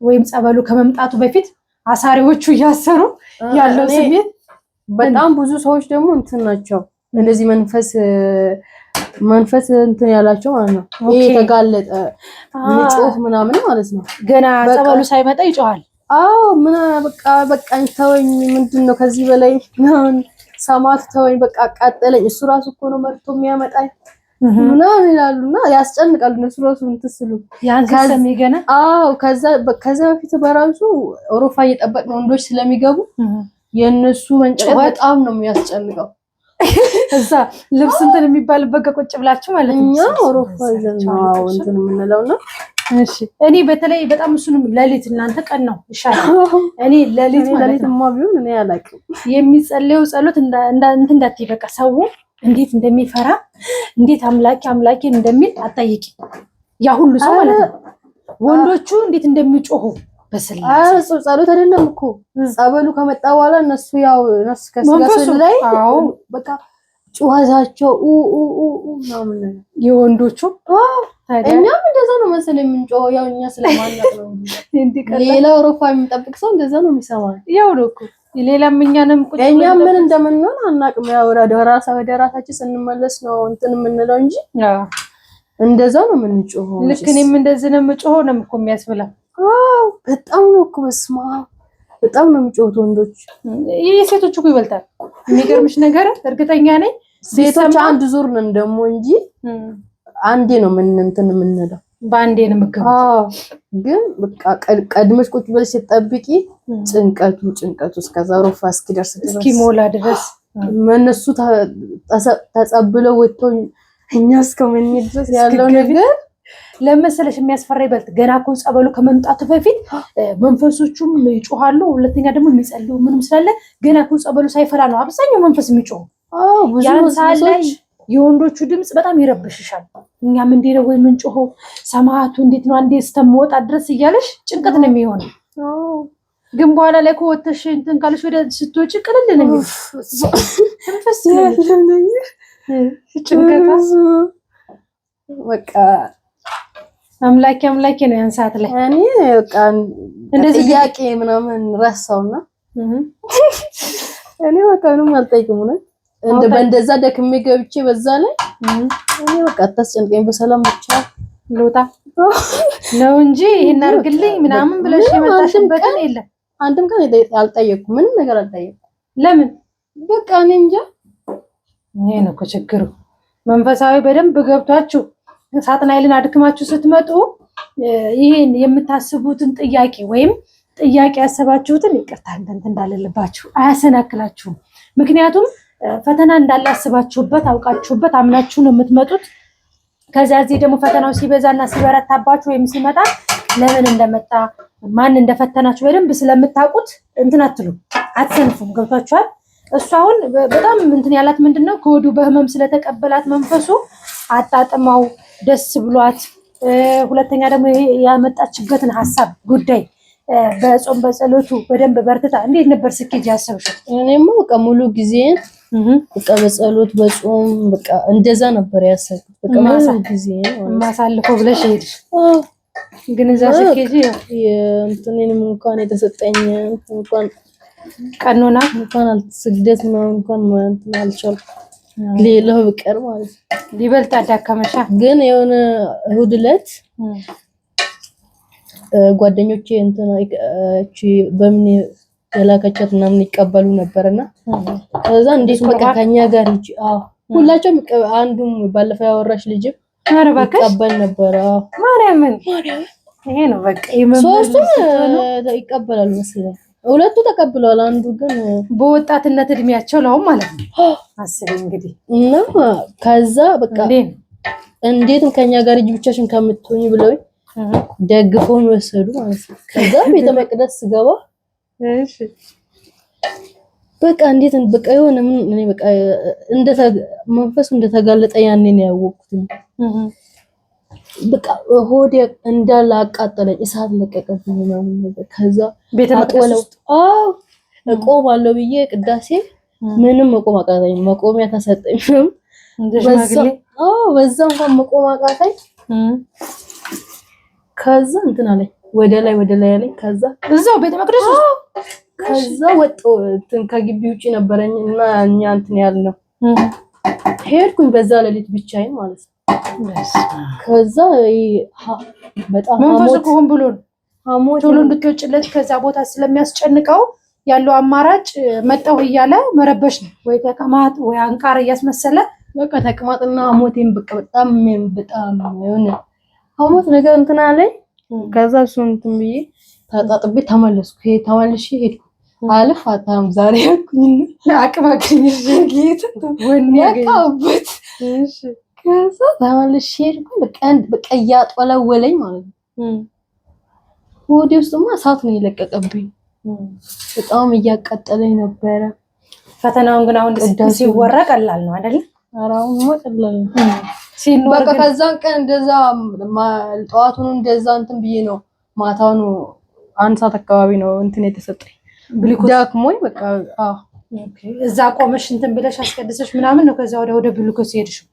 ወይም ጸበሉ ከመምጣቱ በፊት አሳሪዎቹ እያሰሩ ያለው ስሜት በጣም ብዙ ሰዎች ደግሞ እንትን ናቸው እንደዚህ መንፈስ እንትን ያላቸው ማለት ነው። ይሄ ተጋለጠ ንጹህ ምናምን ማለት ነው። ገና ጸበሉ ሳይመጣ ይጮሃል። አዎ በቃ ተወኝ፣ ምንድነው ከዚህ በላይ ምናምን ሰማት ተወኝ፣ በቃ አቃጠለኝ፣ እሱ ራሱ እኮ ነው መርቶ የሚያመጣኝ ምናምን ይላሉና ያስጨንቃሉ። እነሱ ራሱ እንትስሉ ያን ሲሰሚ ገና ከዛ በፊት በራሱ ኦሮፋ እየጠበቅን ወንዶች ስለሚገቡ የነሱ መንጨት በጣም ነው የሚያስጨንቀው። እዛ ልብስ እንትን የሚባልበት ቁጭ ብላችሁ ማለት ነው። እኛ ኦሮፋ ይዘን ነው እንትን የምንለውና እሺ። እኔ በተለይ በጣም እሱንም ለሊት እናንተ ቀን ነው ይሻላል። እኔ ለሊትማ ቢሆን እኔ አላውቅም የሚጸልየው ጸሎት እንትን እንዳትይ በቃ ሰው እንዴት እንደሚፈራ እንዴት አምላኬ እንደሚል አጠይቂ። ያ ሁሉ ሰው ማለት ነው። ወንዶቹ እንዴት እንደሚጮሁ በስላሴ ጸሎት አይደለም እኮ ጸበሉ ከመጣ በኋላ እነሱ ያው እነሱ ከስጋስ ላይ በቃ ጩኸታቸው ምናምን የወንዶቹ እኛም እንደዛ ነው መሰለኝ የምንጮኸው። ያው እኛ ስለማናቅ ነው እንጂ ሌላ አውሮፓ የሚጠብቅ ሰው እንደዛ ነው የሚሰማው። ያው ነው እኮ ሌላም እኛንም ቁጭ እኛ ምን እንደምንሆን አናቅም። ያው ወደ ራሳችን ስንመለስ ነው እንትን የምንለው እንጂ እንደዛ ነው የምንጮኸው። ልክ እኔም እንደዚህ ነው የምጮኸው ነው እኮ የሚያስብላ። በጣም ነው እኮ በስማ በጣም ነው የሚጮሁት ወንዶች። የሴቶች እኮ ይበልጣል። የሚገርምሽ ነገር እርግጠኛ ነኝ ሴቶች አንድ ዙር ነን ደግሞ እንጂ አንዴ ነው እንትን የምንለው በአንዴ ነው የምገባው። ግን በቃ ቀድመሽ ቁጭ ብለሽ ስትጠብቂ ጭንቀቱ እስከዛ ሮፋ እስኪደርስ ድረስ እስኪሞላ ድረስ እነሱ ተጸብለው ወጥተው እኛ እስከምን ድረስ ያለው ነገር ለመሰለሽ የሚያስፈራ ይበልጥ ገና እኮ ጸበሉ ከመምጣቱ በፊት መንፈሶቹም ይጮሃሉ። ሁለተኛ ደግሞ የሚጸልዩ ምንም ስላለ ገና እኮ ጸበሉ ሳይፈላ ነው አብዛኛው መንፈስ የሚጮህ። ያን ሰዓት ላይ የወንዶቹ ድምጽ በጣም ይረብሽሻል። እኛም እንዴ ነው ወይ ምን ጮሆ ሰማዓቱ እንዴት ነው አንዴ ስተምወጣ ድረስ እያለሽ ጭንቀት ነው የሚሆነው። ግን በኋላ ላይ እኮ ወተሽ እንትን ካልሽ ወደ ስትወጪ ቅልል ነው የሚሆነው። መንፈስ ጭንቀት በቃ አምላኬ ነው ያን ሰዓት ላይ እኔ በቃ እንደዚህ ጥያቄ ምናምን ረሳውና እኔ በቃ ምንም አልጠይቅም ነው በእንደዛ ደክሜ ገብቼ በዛ ላይ እኔ በቃ አታስጨንቀኝ በሰላም ብቻ ልውጣ ነው እንጂ ይሄን አድርግልኝ ምናምን ብለሽ የመጣሽበት የለም። አንድም ቀን አልጠየቅኩም፣ ምንም ነገር አልጠየቅኩም። ለምን በቃ እኔ እንጃ። ይሄ ነው እኮ ችግሩ። መንፈሳዊ በደንብ ገብቷችሁ ሳጥናኤልን አድክማችሁ ስትመጡ ይሄን የምታስቡትን ጥያቄ ወይም ጥያቄ ያሰባችሁትን ይቅርታ እንዳለልባችሁ አያሰናክላችሁም። ምክንያቱም ፈተና እንዳላስባችሁበት አውቃችሁበት አምናችሁ ነው የምትመጡት። ከዚያ እዚህ ደግሞ ፈተናው ሲበዛና ሲበረታባችሁ ወይም ሲመጣ ለምን እንደመጣ ማን እንደፈተናችሁ በደንብ ስለምታውቁት እንትን አትሉም፣ አትሰንፉም። ገብቷችኋል? እሱ አሁን በጣም እንትን ያላት ምንድነው ከወዱ በህመም ስለተቀበላት መንፈሱ አጣጥማው ደስ ብሏት፣ ሁለተኛ ደግሞ ያመጣችበትን ሐሳብ ጉዳይ በጾም በጸሎቱ በደንብ በርትታ እንዴት ነበር ስኬጅ ያሰብሽው? እኔማ በቃ ሙሉ ጊዜን በቃ በጸሎት በጾም በቃ እንደዛ ነበር ያሰብኩት። በቃ ሙሉ ጊዜን ማሳልፈው ብለሽ ሄድሽ። ግን እዛ ስኬጅ እንትኔንም እንኳን የተሰጠኝ እንኳን ቀኖና እንኳን ስግደት ነው እንኳን እንትን አልቻልኩም። ሌላው ብቀር ማለት ሊበልጥ አዳከመሻ። ግን የሆነ እሑድ ዕለት ጓደኞቼ እንትን እቺ በምን የላከቻት ምናምን ይቀበሉ ነበርና ከዛ እንዴት በቃ ከኛ ጋር እቺ ሁላቸውም አንዱም ባለፈው ያወራሽ ልጅ ይቀበል ነበር። ማርያምን ይሄ ነው በቃ ሶስቱም ይቀበላሉ መሰለኝ። ሁለቱ ተቀብለዋል፣ አንዱ ግን በወጣትነት እድሜያቸው ነው ማለት ነው። አስቢ እንግዲህ እና ከዛ በቃ እንዴትም ከኛ ጋር እጅ ብቻሽን ከምትሆኚ ብለው ደግፈውኝ ወሰዱ ማለት ነው። ከዛ ቤተ መቅደስ ስገባ እሺ በቃ እንዴት በቃ የሆነ እኔ በቃ መንፈሱ እንደተጋለጠ ያኔ ነው ያወቅኩት። በቃ ሆዴ እንዳለ አቃጠለኝ፣ እሳት ለቀቀብኝ ምናምን ነገር። ከዛ ቤተ መቅደስ ውስጥ እቆማለሁ ብዬ ቅዳሴ ምንም መቆም አቃተኝ። መቆሚያ ተሰጠኝ በዛ እንኳን መቆም አቃተኝ። ከዛ እንትን አለኝ ወደ ላይ አለኝ። ከዛ እዛው ቤተ መቅደስ ውስጥ ከዛ ወጣሁ። እንትን ከግቢ ውጪ ነበረኝ እና እኛ እንትን ያልነው ሄድኩኝ በዛ ሌሊት ብቻዬን ማለት ነው። ከዛ በጣም መንፈሱ ከሆን ብሎ ቶሎ እንድትወጪለት ከዛ ቦታ ስለሚያስጨንቀው ያለው አማራጭ መጣሁ እያለ መረበሽ ነው። ወይ ተቀማጥ ወይ አንቃር እያስመሰለ በቃ ተቀማጥና ሞቴን በቃ በጣም የሆነ ሐሞት ነገር እንትን አለኝ። ከዛ እሱን እንትን ብዬ ታጣጥቤ ተመለስኩ። ተመልሼ ሄድኩ። አልፋታም ዛሬ ያልኩኝ አቅማክኝ ጌታ ወኔ ያቃበት። እሺ ከዛ ተመልሼ ሄድኩ። በቃ እያጦለወለኝ ማለት ነው። ወዲህ ውስጥማ እሳት ነው የለቀቀብኝ። በጣም እያቃጠለኝ ነበረ። ፈተናውን ግን አሁን ሲወራ ቀላል ነው አይደል? አራውን ቀላል ነው። በቃ ከዛን ቀን እንደዛ ጠዋቱን እንደዛ እንትን ብዬ ነው ማታውን 1 ሰዓት አካባቢ ነው እንትን የተሰጠኝ ዳክሞኝ በቃ እዛ ቆመሽ እንትን ብለሽ አስቀድሰሽ ምናምን ነው ከዛ ወደ ግሉኮስ ሄድሽው?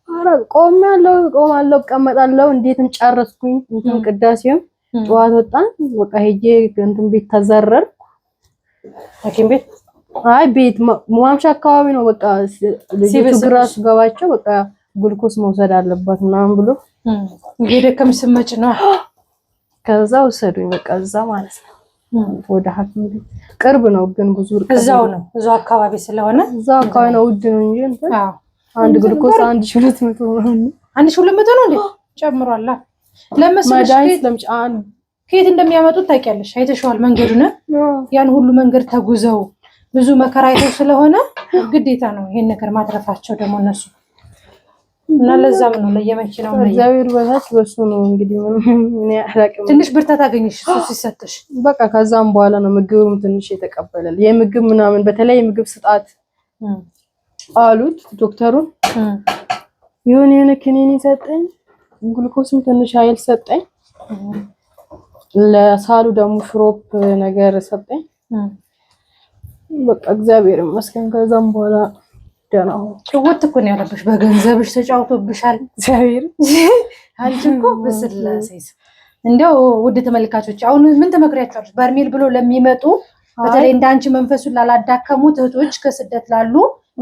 ኧረ ቆማለሁ እቀመጣለሁ እንዴትም ጨረስኩኝ። እንትን ቅዳሴው ጠዋት ወጣን በቃ ሄጄ እንትን ቤት ተዘረርኩ። ሐኪም ቤት አይ ቤት ማምሻ አካባቢ ነው በቃ ልጅቱ ግራስ ገባቸው በቃ ግሉኮስ መውሰድ አለባት ምናምን ብሎ የደከምሽ ስመጭ ነው። ከዛ ወሰዱኝ በቃ እዛ ማለት ነው ወደ ሐኪም ቤት ቅርብ ነው ግን ብዙ እዛው ነው እዛው አካባቢ ስለሆነ እዛው አካባቢ ነው ውድ ነው እንጂ እንትን አንድ ግሉኮስ 1200 ነው 1200 ነው እንዴ ጨምሯል። ለመስመሽ ከየት እንደሚያመጡት ታውቂያለሽ? አይተሽዋል መንገዱን ያን ሁሉ መንገድ ተጉዘው ብዙ መከራ አይተው ስለሆነ ግዴታ ነው ይሄን ነገር ማትረፋቸው ደግሞ እነሱ እና ለዛም ነው ለየመኪናው ነው እግዚአብሔር በታች በሱ ነው እንግዲህ ምን ያህላቀም ትንሽ ብርታት አገኘሽ እሱ ሲሰጥሽ በቃ ከዛም በኋላ ነው ምግብም ትንሽ የተቀበለል የምግብ ምናምን በተለይ የምግብ ስጣት አሉት ዶክተሩ የሆነ ክኒኒ ሰጠኝ ግሉኮስም ትንሽ ኃይል ሰጠኝ ለሳሉ ደግሞ ሽሮፕ ነገር ሰጠኝ በቃ እግዚአብሔር ይመስገን ከዛም በኋላ ደህና ሆኜ ጭውት እኮ ነው ያለብሽ በገንዘብሽ ተጫውቶብሻል እግዚአብሔር አንቺ እኮ በስላሴስ እንደው ውድ ተመልካቾች አሁን ምን ተመክሪያቸዋለሽ በርሜል ብሎ ለሚመጡ በተለይ እንዳንቺ መንፈሱን ላላዳከሙት እህቶች ከስደት ላሉ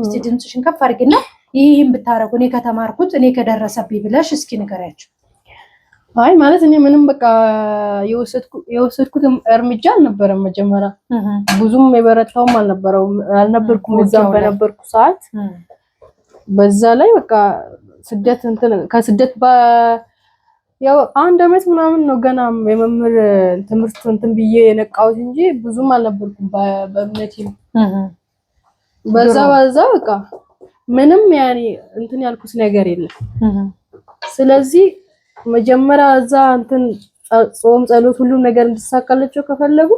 እስቲ ድምጽሽን ከፍ አድርጊና ይሄን ብታረጉ እኔ ከተማርኩት እኔ ከደረሰብኝ ብለሽ እስኪ ንገሪያቸው አይ ማለት እኔ ምንም በቃ የወሰድኩት እርምጃ አልነበረም መጀመሪያ ብዙም የበረታውም አልነበርኩም እዛም በነበርኩ ሰዓት በዛ ላይ በቃ ስደት እንትን ከስደት ያው 1 አመት ምናምን ነው ገና የመምህር ትምህርት እንትን ብዬ የነቃሁት እንጂ ብዙም አልነበርኩም በእምነቴ በዛ በቃ ምንም ያኔ እንትን ያልኩት ነገር የለም ስለዚህ መጀመሪያ እዛ እንትን ጾም ጸሎት ሁሉ ነገር እንድሳካለቸው ከፈለጉ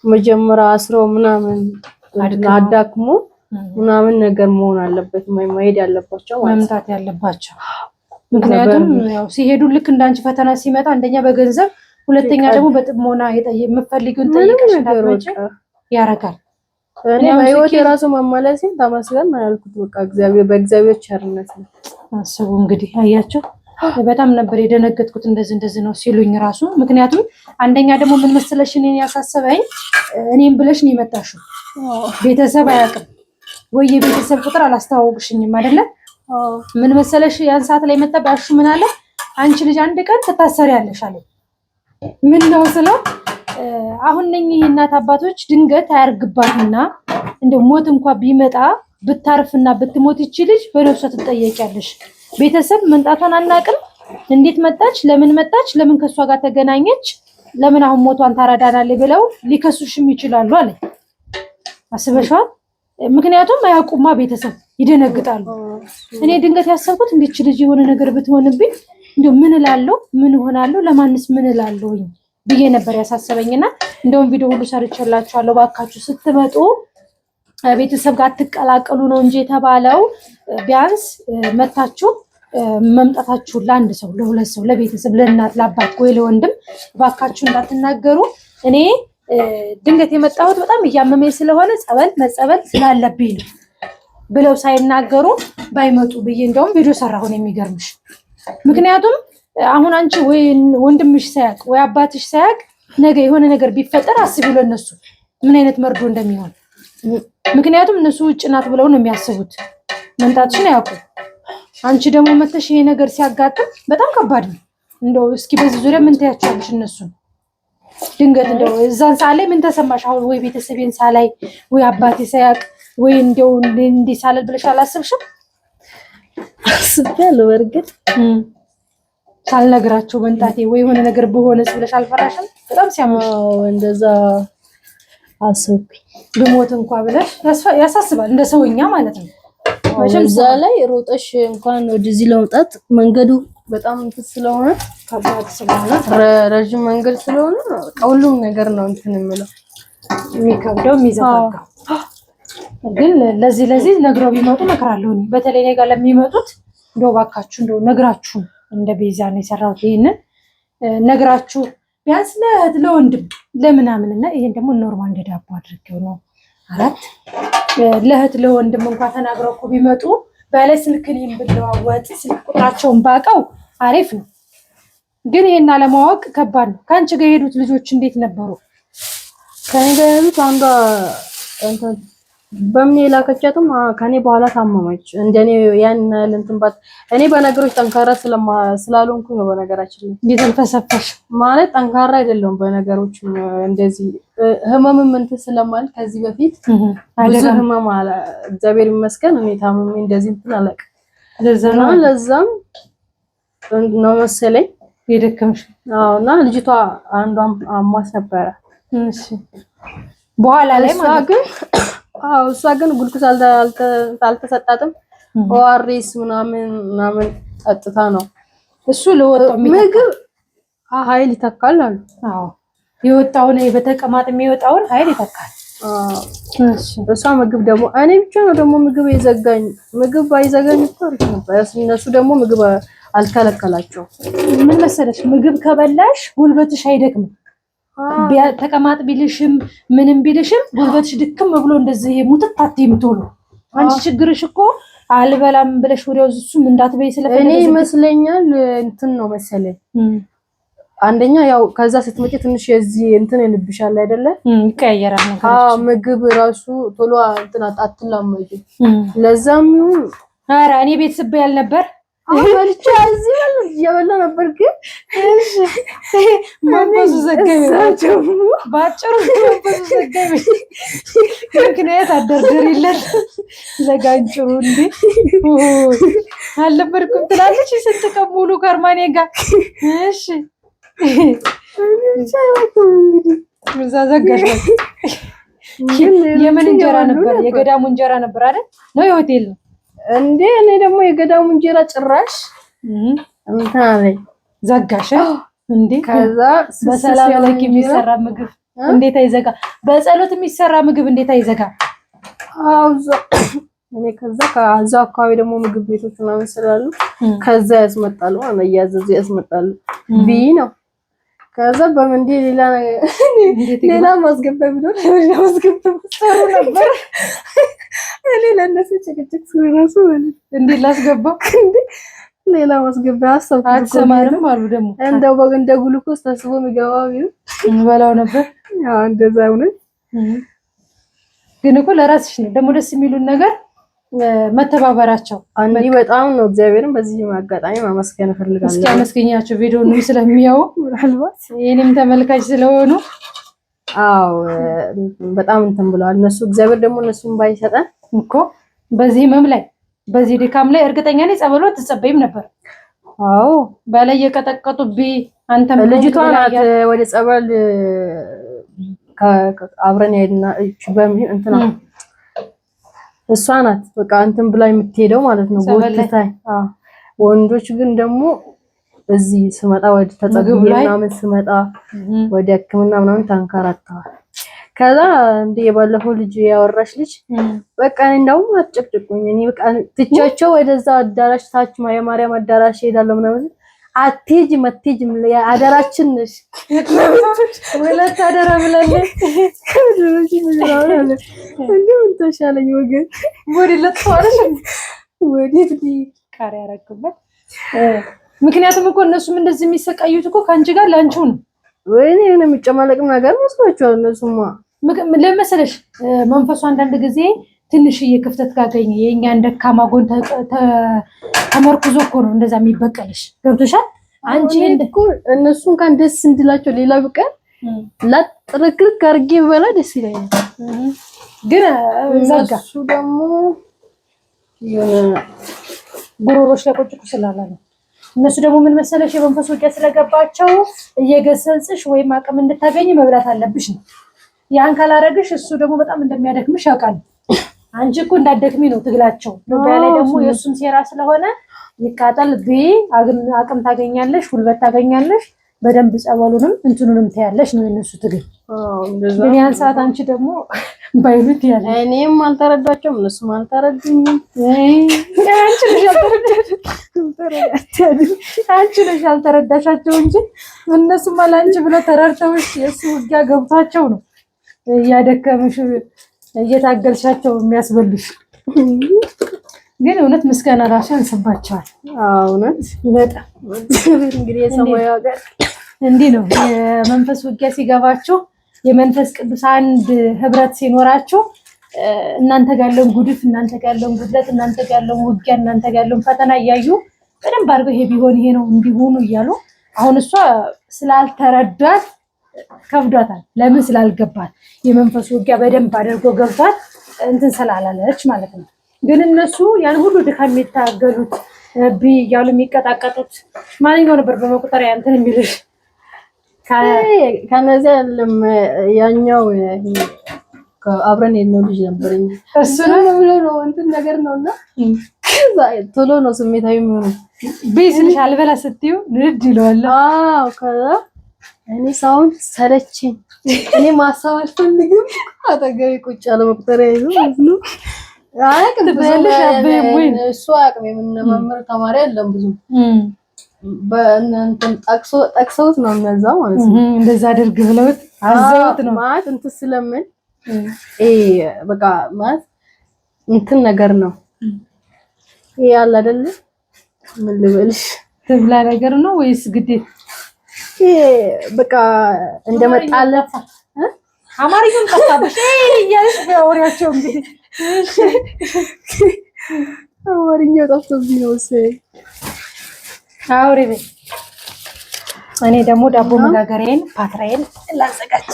መጀመሪያ አስረው ምናምን አዳክሞ ምናምን ነገር መሆን አለበት ማይሄድ ያለባቸው መምጣት ያለባቸው ምክንያቱም ያው ሲሄዱ ልክ እንዳንቺ ፈተና ሲመጣ አንደኛ በገንዘብ ሁለተኛ ደግሞ በጥሞና የምትፈልጊውን ጠይቀሽ እንዳትመጪ ያረጋል እኔ በህይወት የራሱ መመለሴን ተመስገን ያልኩት በቃ እግዚአብሔር በእግዚአብሔር ቸርነት ነው አስቡ እንግዲህ አያችሁ በጣም ነበር የደነገጥኩት እንደዚህ ነው ሲሉኝ ራሱ ምክንያቱም አንደኛ ደግሞ ምን መሰለሽ እኔን ያሳሰበኝ እኔም ብለሽ ነው የመጣሽው ቤተሰብ አያውቅም ወይ የቤተሰብ ቁጥር አላስተዋወቅሽኝም አይደለ ምን መሰለሽ ያን ሰዓት ላይ መጣ ባሹ ምን አለ አንቺ ልጅ አንድ ቀን ትታሰሪያለሽ አለ ምን ነው ስለው አሁን ነኝ እናት አባቶች ድንገት አያርግባትና እንደ ሞት እንኳን ቢመጣ ብታርፍና ብትሞት ይቺ ልጅ በነፍሷ ትጠየቂያለሽ ቤተሰብ መንጣቷን አናቅም እንዴት መጣች ለምን ከሷ ጋር ተገናኘች ለምን አሁን ሞቷን ታረዳናለች ብለው ሊከሱሽም ይችላሉ አለ አስበሽዋል ምክንያቱም አያውቁማ ቤተሰብ ይደነግጣሉ እኔ ድንገት ያሰብኩት እንዴት ልጅ የሆነ ነገር ብትሆንብኝ እንደው ምን እላለሁ ምን ሆናለሁ ለማንስ ምን እላለሁኝ ብዬ ነበር ያሳሰበኝና እንደውም ቪዲዮ ሁሉ ሰርቼላችኋለሁ ባካችሁ ስትመጡ ቤተሰብ ጋር ተቀላቀሉ ነው እንጂ የተባለው ቢያንስ መታችሁ መምጣታችሁ ለአንድ ሰው ለሁለት ሰው ለቤተሰብ ለእናት ለአባት ወይ ለወንድም ባካችሁ እንዳትናገሩ እኔ ድንገት የመጣሁት በጣም እያመመኝ ስለሆነ መጸበል ስላለብኝ ነው ብለው ሳይናገሩ ባይመጡ ብዬ እንደውም ቪዲዮ ሰራሁ ነው የሚገርምሽ ምክንያቱም አሁን አንቺ ወይ ወንድምሽ ሳያቅ ወይ አባትሽ ሳያቅ ነገ የሆነ ነገር ቢፈጠር አስቢ ለነሱ ምን አይነት መርዶ እንደሚሆን ምክንያቱም እነሱ ውጭ ናት ብለው ነው የሚያስቡት መንጣትሽን ያውቁ አንቺ ደግሞ መተሽ ይሄ ነገር ሲያጋጥም በጣም ከባድ ነው እንደው እስኪ በዚህ ዙሪያ ምን ታያቻለሽ እነሱ ድንገት እንደው እዛን ሰዓት ላይ ምን ተሰማሽ አሁን ወይ ቤተሰቤን ሳላይ ወይ አባቴ ሳያቅ ወይ እንደው እንዲህ ሳለል ብለሽ አላሰብሽም አስቤያለሁ በርግጥ ሳልነግራቸው መንጣቴ ወይ የሆነ ነገር በሆነስ ብለሽ አልፈራሽም በጣም ሲያምሽ እንደዛ አሰብኩኝ ብሞት እንኳን ብለሽ ያሳስባል እንደ ሰውኛ ማለት ነው እዛ ላይ ሮጠሽ እንኳን ወደዚህ ለመውጣት መንገዱ በጣም እንትን ስለሆነ ከባድ ስለሆነ ረጅም መንገድ ስለሆነ ሁሉም ነገር ነው እንትን የምለው የሚከብደው የሚዘጋጋው ግን ለዚህ ነግረው ቢመጡ መከራለሁ እኔ በተለይ እኔ ጋር ለሚመጡት እንደው ባካችሁ እንደው ነግራችሁ እንደ ቤዛ ነው የሰራሁት ይሄንን ነግራችሁ ቢያንስ ለእህት ለወንድም ለምናምንና ይሄን ደግሞ ኖርማል እንደ ዳቦ አድርጌው ነው 4 ለእህት ለወንድም እንኳን ተናግረው እኮ ቢመጡ ባለ ስልክን ብለዋወጥ ስልክ ቁጥራቸውን ባቀው አሪፍ ነው። ግን ይሄን አለማወቅ ከባድ ነው። ከአንቺ ጋር የሄዱት ልጆች እንዴት ነበሩ? ከኔ ጋር የሄዱት አንዷ እንትን በምን የላከቻትም ከኔ በኋላ ታመመች። እንደኔ ያን ለእንትንባት እኔ በነገሮች ጠንካራ ስላልሆንኩ ነው። በነገራችን ላይ እየተንፈሰፈሽ ማለት ጠንካራ አይደለም በነገሮች እንደዚህ ህመምም እንትን ስለማል ከዚህ በፊት ብዙ ህመም አለ። እግዚአብሔር ይመስገን እኔ ታመመኝ እንደዚህ እንትን አላውቅም። ለዛም ነው መሰለኝ የደከምሽ። እና ልጅቷ አንዷም አሟት ነበረ። እሺ በኋላ ላይ ማለት ግን እሷ ግን ጉልኩስ አልተሰጣትም። ኦአርኤስ ምናምን ጠጥታ ነው። እሱ ለወጣው ምግብ ኃይል ይተካል አሉ። የወጣውን በተቀማጥ የሚወጣውን ኃይል ይተካል። እሷ ምግብ ደግሞ እኔ ብቻ ነው ደግሞ ምግብ የዘጋኝ። ምግብ ባይዘጋኝ እኮ አሪፍ ነበር። እነሱ ደግሞ ምግብ አልከለከላቸው። ምን መሰለሽ ምግብ ከበላሽ ጉልበትሽ አይደክም። ተቀማጥ ቢልሽም ምንም ቢልሽም ጉልበትሽ ድክም ብሎ እንደዚህ ሙትት አትይምቶሎ። አንቺ ችግርሽ እኮ አልበላም ብለሽ ወዲያው እሱም እንዳትበይ ስለፈለገ እኔ ይመስለኛል እንትን ነው መሰለኝ። አንደኛ ያው ከዛ ስትመጪ ትንሽ የዚህ እንትን ይልብሻል አይደለ? ይቀየራል ነገር። ምግብ ራሱ ቶሎ እንትን አትላመጂ። ለዛም ይሁን ኧረ እኔ ቤተሰብ ያልነበር በልቻ እዚህ እየበላ ነበር። ግን መንፈሱ ዘገበ። ባጭሩ መንፈሱ ዘገበ። ምክንያት አደርደሪለት ለጋንጭሩ እንዴ አልነበርኩም ትላለች። ስንት ቀን ሙሉ ከርማኔ ጋር እሺ እዛ ዘጋሽ። የምን እንጀራ ነበር? የገዳሙ እንጀራ ነበር አይደል? ነው የሆቴል ነው እንዴ? እኔ ደግሞ የገዳሙ እንጀራ ጭራሽ እንትን አለኝ ዘጋሽ እንዴ? ከዛ በሰላም ለኪ የሚሰራ ምግብ እንዴት አይዘጋ? በጸሎት የሚሰራ ምግብ እንዴት አይዘጋ? እኔ ከዛ አካባቢ ደግሞ ምግብ ቤቶች ምናምን ስላሉ ከዛ ያስመጣሉ ማለት እያዘዙ ያስመጣሉ። ነው ከዛ በመንዲ ሌላ ማስገባ ብሎ ማስገባ ነበር። እኔ ለነሱ ጭቅጭቅ ስለራሱ እንዴ ላስገባው እንዴ ሌላ ማስገባ አሰብኩ። አትሰማርም አሉ ደግሞ እንደው እንደ ግሉኮስ ተስቦ የሚገባው ቢሆን እንበላው ነበር። ያው እንደዛ ነው። ግን እኮ ለራስሽ ነው ደግሞ ደስ የሚሉን ነገር መተባበራቸው። አንዲ በጣም ነው እግዚአብሔርን በዚህ አጋጣሚ ማመስገን እፈልጋለሁ። እስኪ አመስገኛቸው ቪዲዮውን ስለሚያዩ ምናልባት የኔም ተመልካች ስለሆኑ በጣም እንትን ብለዋል እነሱ። እግዚአብሔር ደግሞ እነሱን ባይሰጠን እኮ በዚህ ህመም ላይ በዚህ ድካም ላይ እርግጠኛ ነኝ ጸበሎ ትጸበይም ነበር። በላይ የቀጠቀጡብኝ አንተም ልጅቷ ናት ወደ ጸበል አብረን ሄድና በምን እንትና እሷ ናት በቃ እንትን ብላ የምትሄደው ማለት ነው። ወጥታይ ወንዶች ግን ደግሞ እዚህ ስመጣ ወደ ተጸበል ምናምን ስመጣ ወደ ሕክምና ምናምን ታንካራታዋል። ከዛ እንደ የባለፈው ልጅ ያወራሽ ልጅ በቃ እንደውም አትጨቅጭቁኝ እኔ በቃ ትቻቸው ወደዛ አዳራሽ ታች የማርያም አዳራሽ ሄዳለሁ ምናምን አትሄጂም አዳራችን ነሽ ወለታ አዳራ ብላለች። ከድሮሽ ምንራው አለ እንደው ተሻለኝ ወገን ወዲ ለጥፋለሽ ወዲት ቃሪ ያረክበት። ምክንያቱም እኮ እነሱም እንደዚህ የሚሰቃዩት እኮ ካንቺ ጋር ላንቺው ነው። ወይኔ የሆነ የሚጨማለቅም ነገር መስሏቸዋል እነሱማ። ለመሰለሽ መንፈሱ አንዳንድ ጊዜ ትንሽዬ ክፍተት ካገኘ የኛን ደካማ ጎን ተመርኩዞ እኮ ነው እንደዛ የሚበቀልሽ። ገብቶሻል? አንቺ እኮ እነሱን ካን ደስ እንድላቸው ሌላ ብቀር ለጥርክርክ አድርጌ በላ ደስ ይለኛል። ግን ዘጋ እሱ ደግሞ ጉሮሮሽ ላይ ቁጭ ስላለ ነው። እነሱ ደግሞ ምን መሰለሽ የመንፈሱ ውጊያ ስለገባቸው እየገሰጽሽ ወይም አቅም እንድታገኝ መብላት አለብሽ ነው። ያን ካላረግሽ እሱ ደግሞ በጣም እንደሚያደክምሽ ያውቃል። አንቺ እኮ እንዳደክሚ ነው ትግላቸው። ዱባይ ላይ ደግሞ የሱም ሴራ ስለሆነ ይቃጠል አቅም ታገኛለሽ፣ ጉልበት ታገኛለሽ፣ በደንብ ጸበሉንም እንትኑንም ታያለሽ ነው የነሱ ትግል። ግን ያን ሰዓት አንቺ ደግሞ ባይሉት ያለ እኔም አልተረዳቸውም እነሱም አልተረዱኝም። አንቺ ልጅ አልተረዳችም። አንቺ ነሽ ያልተረዳሻቸው እንጂ እነሱማ ለአንቺ ብለው ተረድተውሽ የእሱ ውጊያ ገብቷቸው ነው እያደከምሽ እየታገልሻቸው የሚያስበሉሽ። ግን እውነት ምስጋና ራሱ ያንስባቸዋል። እውነት በጣም እንግዲህ የሰማዩ ሀገር እንዲህ ነው። የመንፈስ ውጊያ ሲገባችሁ የመንፈስ ቅዱስ አንድ ህብረት ሲኖራችሁ እናንተ ጋር ያለውን ጉድፍ፣ እናንተ ጋር ያለውን ጉድለት፣ እናንተ ጋር ያለውን ውጊያ፣ እናንተ ጋር ያለውን ፈተና እያዩ በደንብ አድርገው ይሄ ቢሆን ይሄ ነው እንዲሆኑ እያሉ አሁን እሷ ስላልተረዳት ከብዷታል። ለምን ስላልገባት የመንፈስ ውጊያ በደንብ አድርጎ ገብቷት እንትን ስላላለች ማለት ነው። ግን እነሱ ያን ሁሉ ድካም የሚታገሉት እያሉ የሚቀጣቀጡት ማንኛው ነበር በመቁጠሪያ እንትን የሚልሽ ከነዚያ ያለም ያኛው አብረን የነው ልጅ ነበረኝ። እሱ ነው ብሎ ነው እንትን ነገር ነውና ቶሎ ነው ስሜታዊ የሚሆነው። ቢዝልሽ አልበላ ስትዩ ንድ ይለዋል። አዎ ከዛ እኔ ሳውንድ ሰለችኝ። እኔ ማሳብ አልፈልግም። አጠገቤ ቁጭ ያለ መቁጠሪያ ይዞ ነው አያውቅም። እሱ አያውቅም። የምንመረምር ተማሪ አይደለም ብዙ በእንትን ጠቅሰውት ነው እነዛ ማለት ነው። እንደዛ አድርግ ብለውት አዘውት ነው ማለት እንትን ስለምን በቃ ማለት እንትን ነገር ነው ይሄ ያለ አይደል? ምን ልበልሽ ትብላ ነገር ነው ወይስ ግዴታ? በቃ እንደመጣለት አማርኛም ጠፋብሽ እያልሽ በወሬያቸው እንግዲህ አማርኛው ጠፍቶብኝ ነው መሰለኝ። አውሪ በይ። እኔ ደግሞ ዳቦ መጋገሪያዬን ፓትራዬን ላዘጋጅ።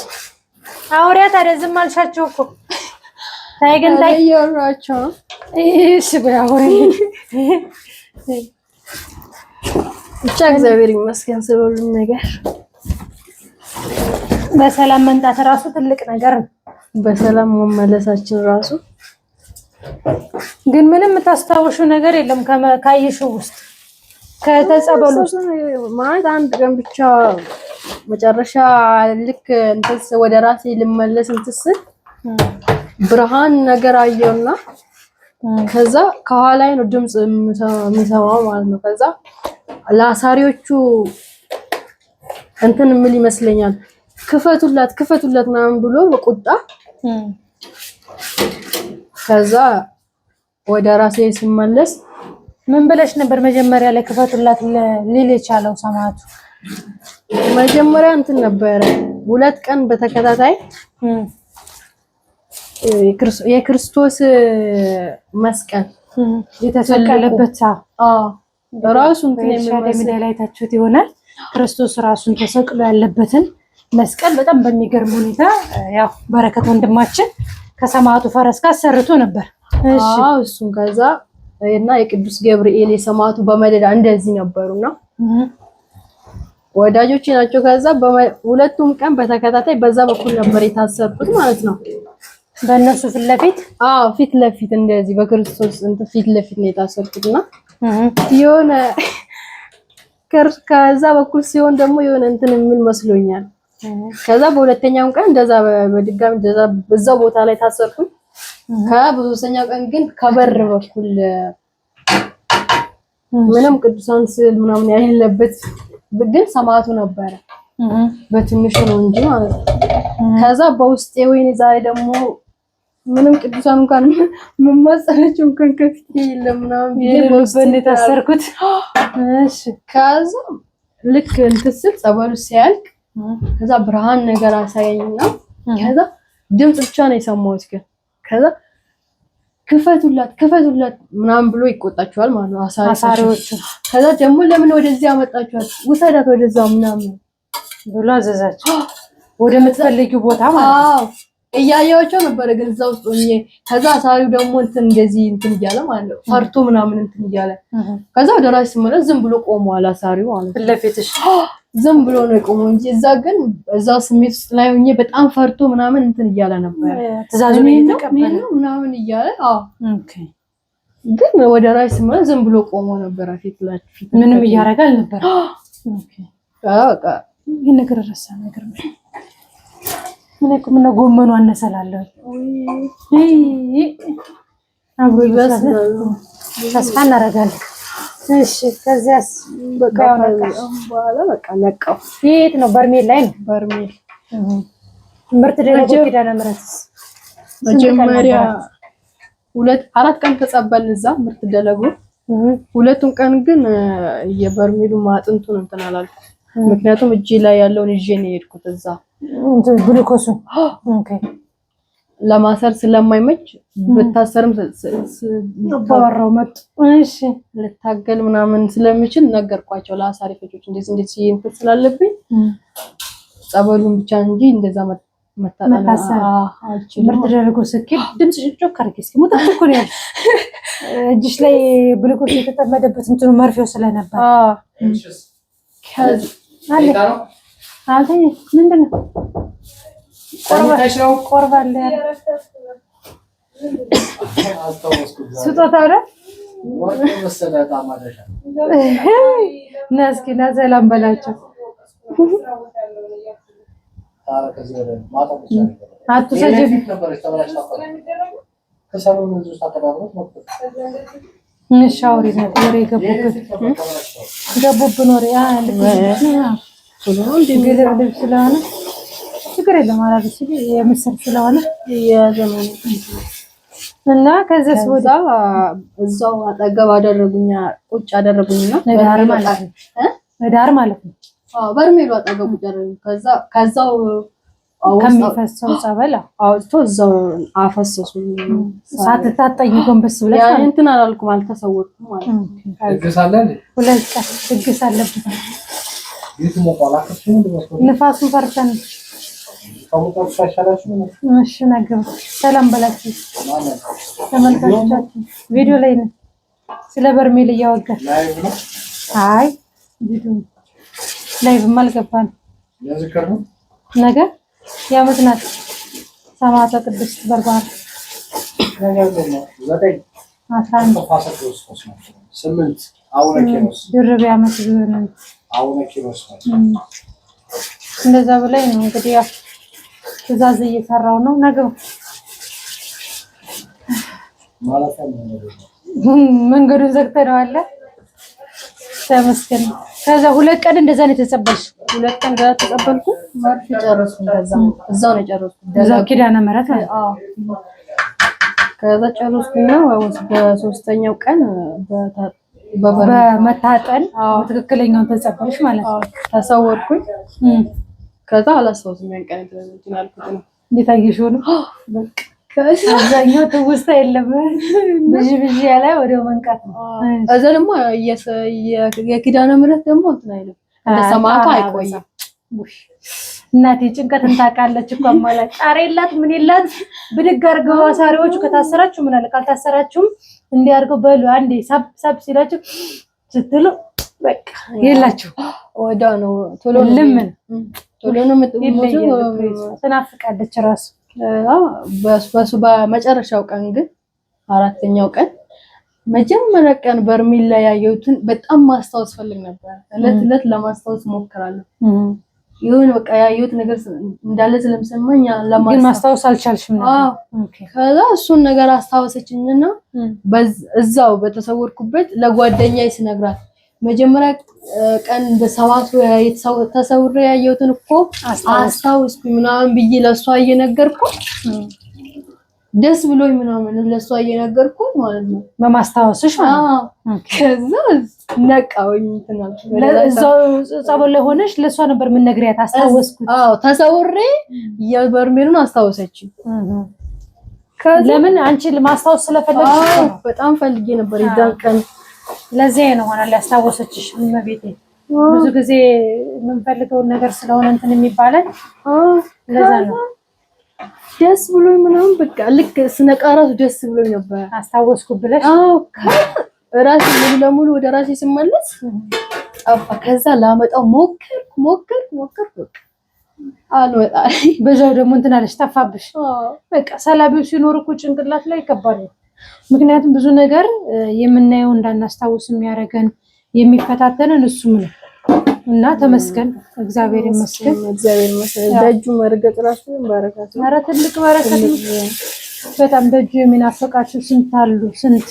አውሪያ ታዲያ ዝም አልሻቸው እኮ ታይ ግን ታይ ያወራቸው። እሺ በይ አውሪ። ብቻ እግዚአብሔር ይመስገን ስለሁሉም ነገር። በሰላም መምጣት ራሱ ትልቅ ነገር ነው። በሰላም መመለሳችን ራሱ ግን ምንም የምታስታውሹ ነገር የለም ካየሽው ውስጥ ከተጸበሉ ማለት አንድ ቀን ብቻ መጨረሻ ልክ እንትን ወደ ራሴ ልመለስ እንትን ስል ብርሃን ነገር አየውና ከዛ ከኋላዬ ነው ድምጽ የሚሰማው ማለት ነው። ከዛ ለአሳሪዎቹ እንትን ምን ይመስለኛል ክፈቱላት ምናምን ብሎ በቁጣ ከዛ ወደ ራሴ ስመለስ ምን ብለሽ ነበር መጀመሪያ ላይ ክፈቱላት ሊል የቻለው ሰማዕቱ? መጀመሪያ እንትን ነበረ 2 ቀን በተከታታይ የክርስቶስ መስቀል የተሰቀለበት ራሱ እንትን የሚመስል ላይ ታችሁት ይሆናል። ክርስቶስ ራሱን ተሰቅሎ ያለበትን መስቀል በጣም በሚገርም ሁኔታ ያው በረከት ወንድማችን ከሰማዕቱ ፈረስ ጋር ሰርቶ ነበር። እሺ እሱን ከዛ እና የቅዱስ ገብርኤል የሰማዕቱ በመደዳ እንደዚህ ነበሩና ወዳጆች ናቸው። ከዛ በሁለቱም ቀን በተከታታይ በዛ በኩል ነበር የታሰርኩት ማለት ነው። በእነሱ ፊት ለፊት ፊት ለፊት እንደዚህ በክርስቶስ እንትን ፊት ለፊት ነው የታሰርኩትና የሆነ ከዛ በኩል ሲሆን ደግሞ የሆነ እንትን የሚል መስሎኛል። ከዛ በሁለተኛው ቀን እንደዛ በድጋሚ እንደዛ በዛው ቦታ ላይ ታሰርኩኝ። በሶስተኛው ቀን ግን ከበር በኩል ምንም ቅዱሳን ስዕል ምናምን ያለበት ግን ሰማዕቱ ነበረ። በትንሹ ነው እንጂ ማለት ነው። ከዛ በውስጤ ወይኔ ዛሬ ደግሞ ምንም ቅዱሳን እንኳን መማጸናቸው እንኳን ከፊቴ የለም ምናምን በውስጤ ታሰርኩት። እሺ ከዛ ልክ እንትን ስል ጸበሉ ሲያልቅ ከዛ ብርሃን ነገር አሳየኝና ከዛ ድምጽ ብቻ ነው የሰማሁት። ከዛ ክፈቱላት ምናምን ብሎ ይቆጣቸዋል ማለት ነው አሳሪዎቹ። ከዛ ደግሞ ለምን ወደዚህ አመጣችኋት ውሰዳት ወደዛ ምናምን ብሎ አዘዛቸው ወደምትፈልጊው ቦታ ማለት ነው። እያያቸው ነበር ግን እዛ ውስጥ ሆኜ ከዛ አሳሪው ደግሞ እንደዚህ እያለ ማለት ነው ፈርቶ ምናምን እያለ ከዛ ወደ ራስ ሲመለስ ዝም ብሎ ቆሟል አሳሪው ማለት ነው ለፊትሽ ዝም ብሎ ነው የቆመው እንጂ እዛ ግን እዛው ስሜት ውስጥ ላይ ሆኜ በጣም ፈርቶ ምናምን እያለ ነበር ትእዛዙን እየተቀበለ ምናምን እያለ ግን ወደ ራስ ሲመለስ ዝም ብሎ ቆሞ ነበር ፊት ለፊት ምንም እያደረገ አልነበር። በቃ ይሄ ነገር ረሳ ነገር ነው። ምን ጎመኑ አነሰላለሁ አብሮ ይበስላል። ተስፋ እናደርጋለን። እሺ ከዚያስ በቃ በኋላ በቃ ነቃው። የት ነው? በርሜል ላይ ነው። በርሜል ምርት ደረጃ ኪዳነ ምሕረት መጀመሪያ 4 ቀን ተጸበልን እዛ ምርት ደለጉ። 2ቱን ቀን ግን የበርሜሉ ማጥንቱን እንትን አላልኩም። ምክንያቱም እጄ ላይ ያለውን ይዤ ነው የሄድኩት እዛ ግሉኮሱ ለማሰር ስለማይመች በታሰርም ባወራው መጥ እሺ ልታገል ምናምን ስለምችል ነገርኳቸው ለአሳሪ ፈጆች እንደዚህ ይንፈት ስላለብኝ ጸበሉን ብቻ እንጂ እንደዛ መታጠና አልችልም። ምርት ደረጎ ስኪል ድምጽሽ ጮክ አድርጊ እስኪ ሙጣት እኮ ነው ያልሽ። እጅሽ ላይ ግሉኮስ የተጠመደበት እንትኑ መርፌው ስለነበር አለ ምንድን ነው ቆርባለ ስጦታ ነው ነስኪ ሰላም በላቸው። ሻወሪ ነበር ገቡብን ወሬ ግልብ ስለሆነ ችግር የለም አላልኩ የምስር ስለሆነ እና ከዚያስ ወደ እዛው አጠገብ አደረጉኛ ቁጭ አደረጉኝና ዳር ማለት ነው። በርሜሉ አጠገብ ቁጭ አደረጉኝ። ከዛው ከሚፈሰው ጸበል አውጥቶ እዛው አፈሰሱ። ሳትታጠኝ ጎንበስ ብለሽ ያን እንትን አላልኩም አልተሰወርኩም ማለት ነው። ድግስ አለ ሁለት ቀን ድግስ አለበት። ንፋሱን ፈርተን እሺ ነገር ሰላም በላችሁ ተመልካቾቻችን። ቪዲዮ ላይ ነው ስለ በርሜል እያወጋን። አይ ቪዲዮ ላይቭ ማልገባን ነገ የዓመት ናት ሰማዕቷ ቅድስት በርባራ 8 ድርብ ዓመት ቢሆን እንደዛ በላይ ነው እንግዲህ ያው ትዕዛዝ እየሰራው ነው። ነገሩ መንገዱን ዘግተነዋል። ተመስገን። ከዛ 2 ቀን እንደዛ ነው የተጸበልሽ? 2 ቀን እንደዛ ተጸበልኩ። ማርፍ ጨረስኩ። እዛው ነው ጨረስኩ። እዛው ኪዳነ ምሕረት ነው። ከዛ ጨረስኩና በ3ኛው ቀን በመታጠን ትክክለኛውን ተጸበልሽ ማለት ነው። ተሰወርኩኝ። ከዛ አላስታውስም ያን ቀን እንትን ያልኩት ነው። እየታየሽው ነው በቃ አብዛኛው ትውስታ የለም። ብዥ ያለ ወዲያው መንቃት ነው። እዛ ደግሞ የኪዳነ ምሕረት ደግሞ እንትን አይልም ተሰማታ አይቆይም። እናቴ ጭንቀትን ታውቃለች እኮ አማላጭ ጣሪ የላት ምን የላት ብድግ አድርገው አሳሪዎቹ ከታሰራችሁ ምን አለ ካልታሰራችሁም እንዲህ አድርገው በሉ አንዴ ሳብ ሲላችሁ ስትሉ በቃ የላችሁ ወዳ ነው ቶሎ ለምን ቶሎ ነው የምትሞቱ ተናፍቃለች ራሱ። በሱ በመጨረሻው ቀን ግን 4ኛው ቀን መጀመሪያ ቀን በርሜል ላይ ያየሁትን በጣም ማስታወስ ፈልግ ነበር። እለት ለማስታወስ ሞክራለሁ። ይሁን በቃ ያየሁት ነገር እንዳለ ስለምሰማኝ ግን ማስታወስ አልቻልሽም ነበር። ከዛ እሱን ነገር አስታወሰችኝና እዛው በተሰወርኩበት ለጓደኛዬ ስነግራት መጀመሪያ ቀን በሰባቱ ተሰውሬ ያየሁትን እኮ አስታውስኩኝ ምናምን ብዬ ለሷ እየነገርኩ ደስ ብሎኝ ምናምን ለሷ እየነገርኩ ማለት ነው በማስታወስሽ ማለት ነው። ከዛ ነቃውኝ እንተናል እዛው ጸበል ላይ ሆነሽ ለሷ ነበር ምን ነግሪያት አስታወስኩት። ተሰውሬ የበርሜሉን አስታወሰችኝ። ለምን አንቺ ለማስታወስ ስለፈለግሽ በጣም ፈልጌ ነበር የዛን ቀን። ለዚህ ነው ሆናል ያስታወሰችሽ። እመቤቴ ብዙ ጊዜ የምንፈልገው ነገር ስለሆነ እንትን የሚባለን ለዛ ነው። ደስ ብሎኝ ምናምን በቃ ልክ ስነቃ ራሱ ደስ ብሎኝ ነበር። አስታወስኩ ብለሽ ራሴ ሙሉ ለሙሉ ወደ ራሴ ስመለስ ጠፋ። ከዛ ላመጣው ሞከርኩ አልወጣ። በዛው ደግሞ እንትን አለሽ ጠፋብሽ። በቃ ሰላቢው ሲኖር እኮ ጭንቅላት ላይ ከባድ ነው። ምክንያቱም ብዙ ነገር የምናየው እንዳናስታውስ የሚያደርገን የሚፈታተነን እሱም ነው እና ተመስገን እግዚአብሔር ይመስገን። ደጁ መርገጥ ራሱ በረከት ነው። ኧረ ትልቅ በረከት ነው። በጣም ደጁ የሚናፈቃችሁ ስንት አሉ። ስንት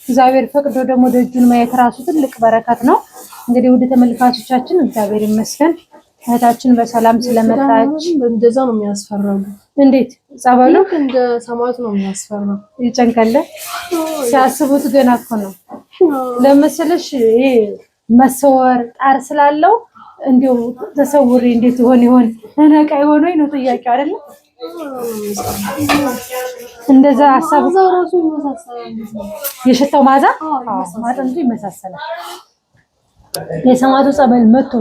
እግዚአብሔር ፈቅዶ ደግሞ ደጁን ማየት ራሱ ትልቅ በረከት ነው። እንግዲህ ውድ ተመልካቾቻችን እግዚአብሔር ይመስገን እህታችን በሰላም ስለመጣች። እንደዛ ነው የሚያስፈራው። እንዴት ጸበሉ እንደ ሰማዕቱ ነው የሚያስፈራው። ይጨንቀለ ሲያስቡት ገና እኮ ነው ለመሰለሽ ይሄ መሰወር ጣር ስላለው እንዲሁ ተሰውሪ እንዴት ይሆን ነቃ ይሆን ነው ጥያቄው አይደል? እንደዛ ሐሳብ ራሱ ይመሳሰላል። የሽታው ማዛ ማጥንቱ ይመሳሰላል። የሰማዕቱ ጸበል መጥቶ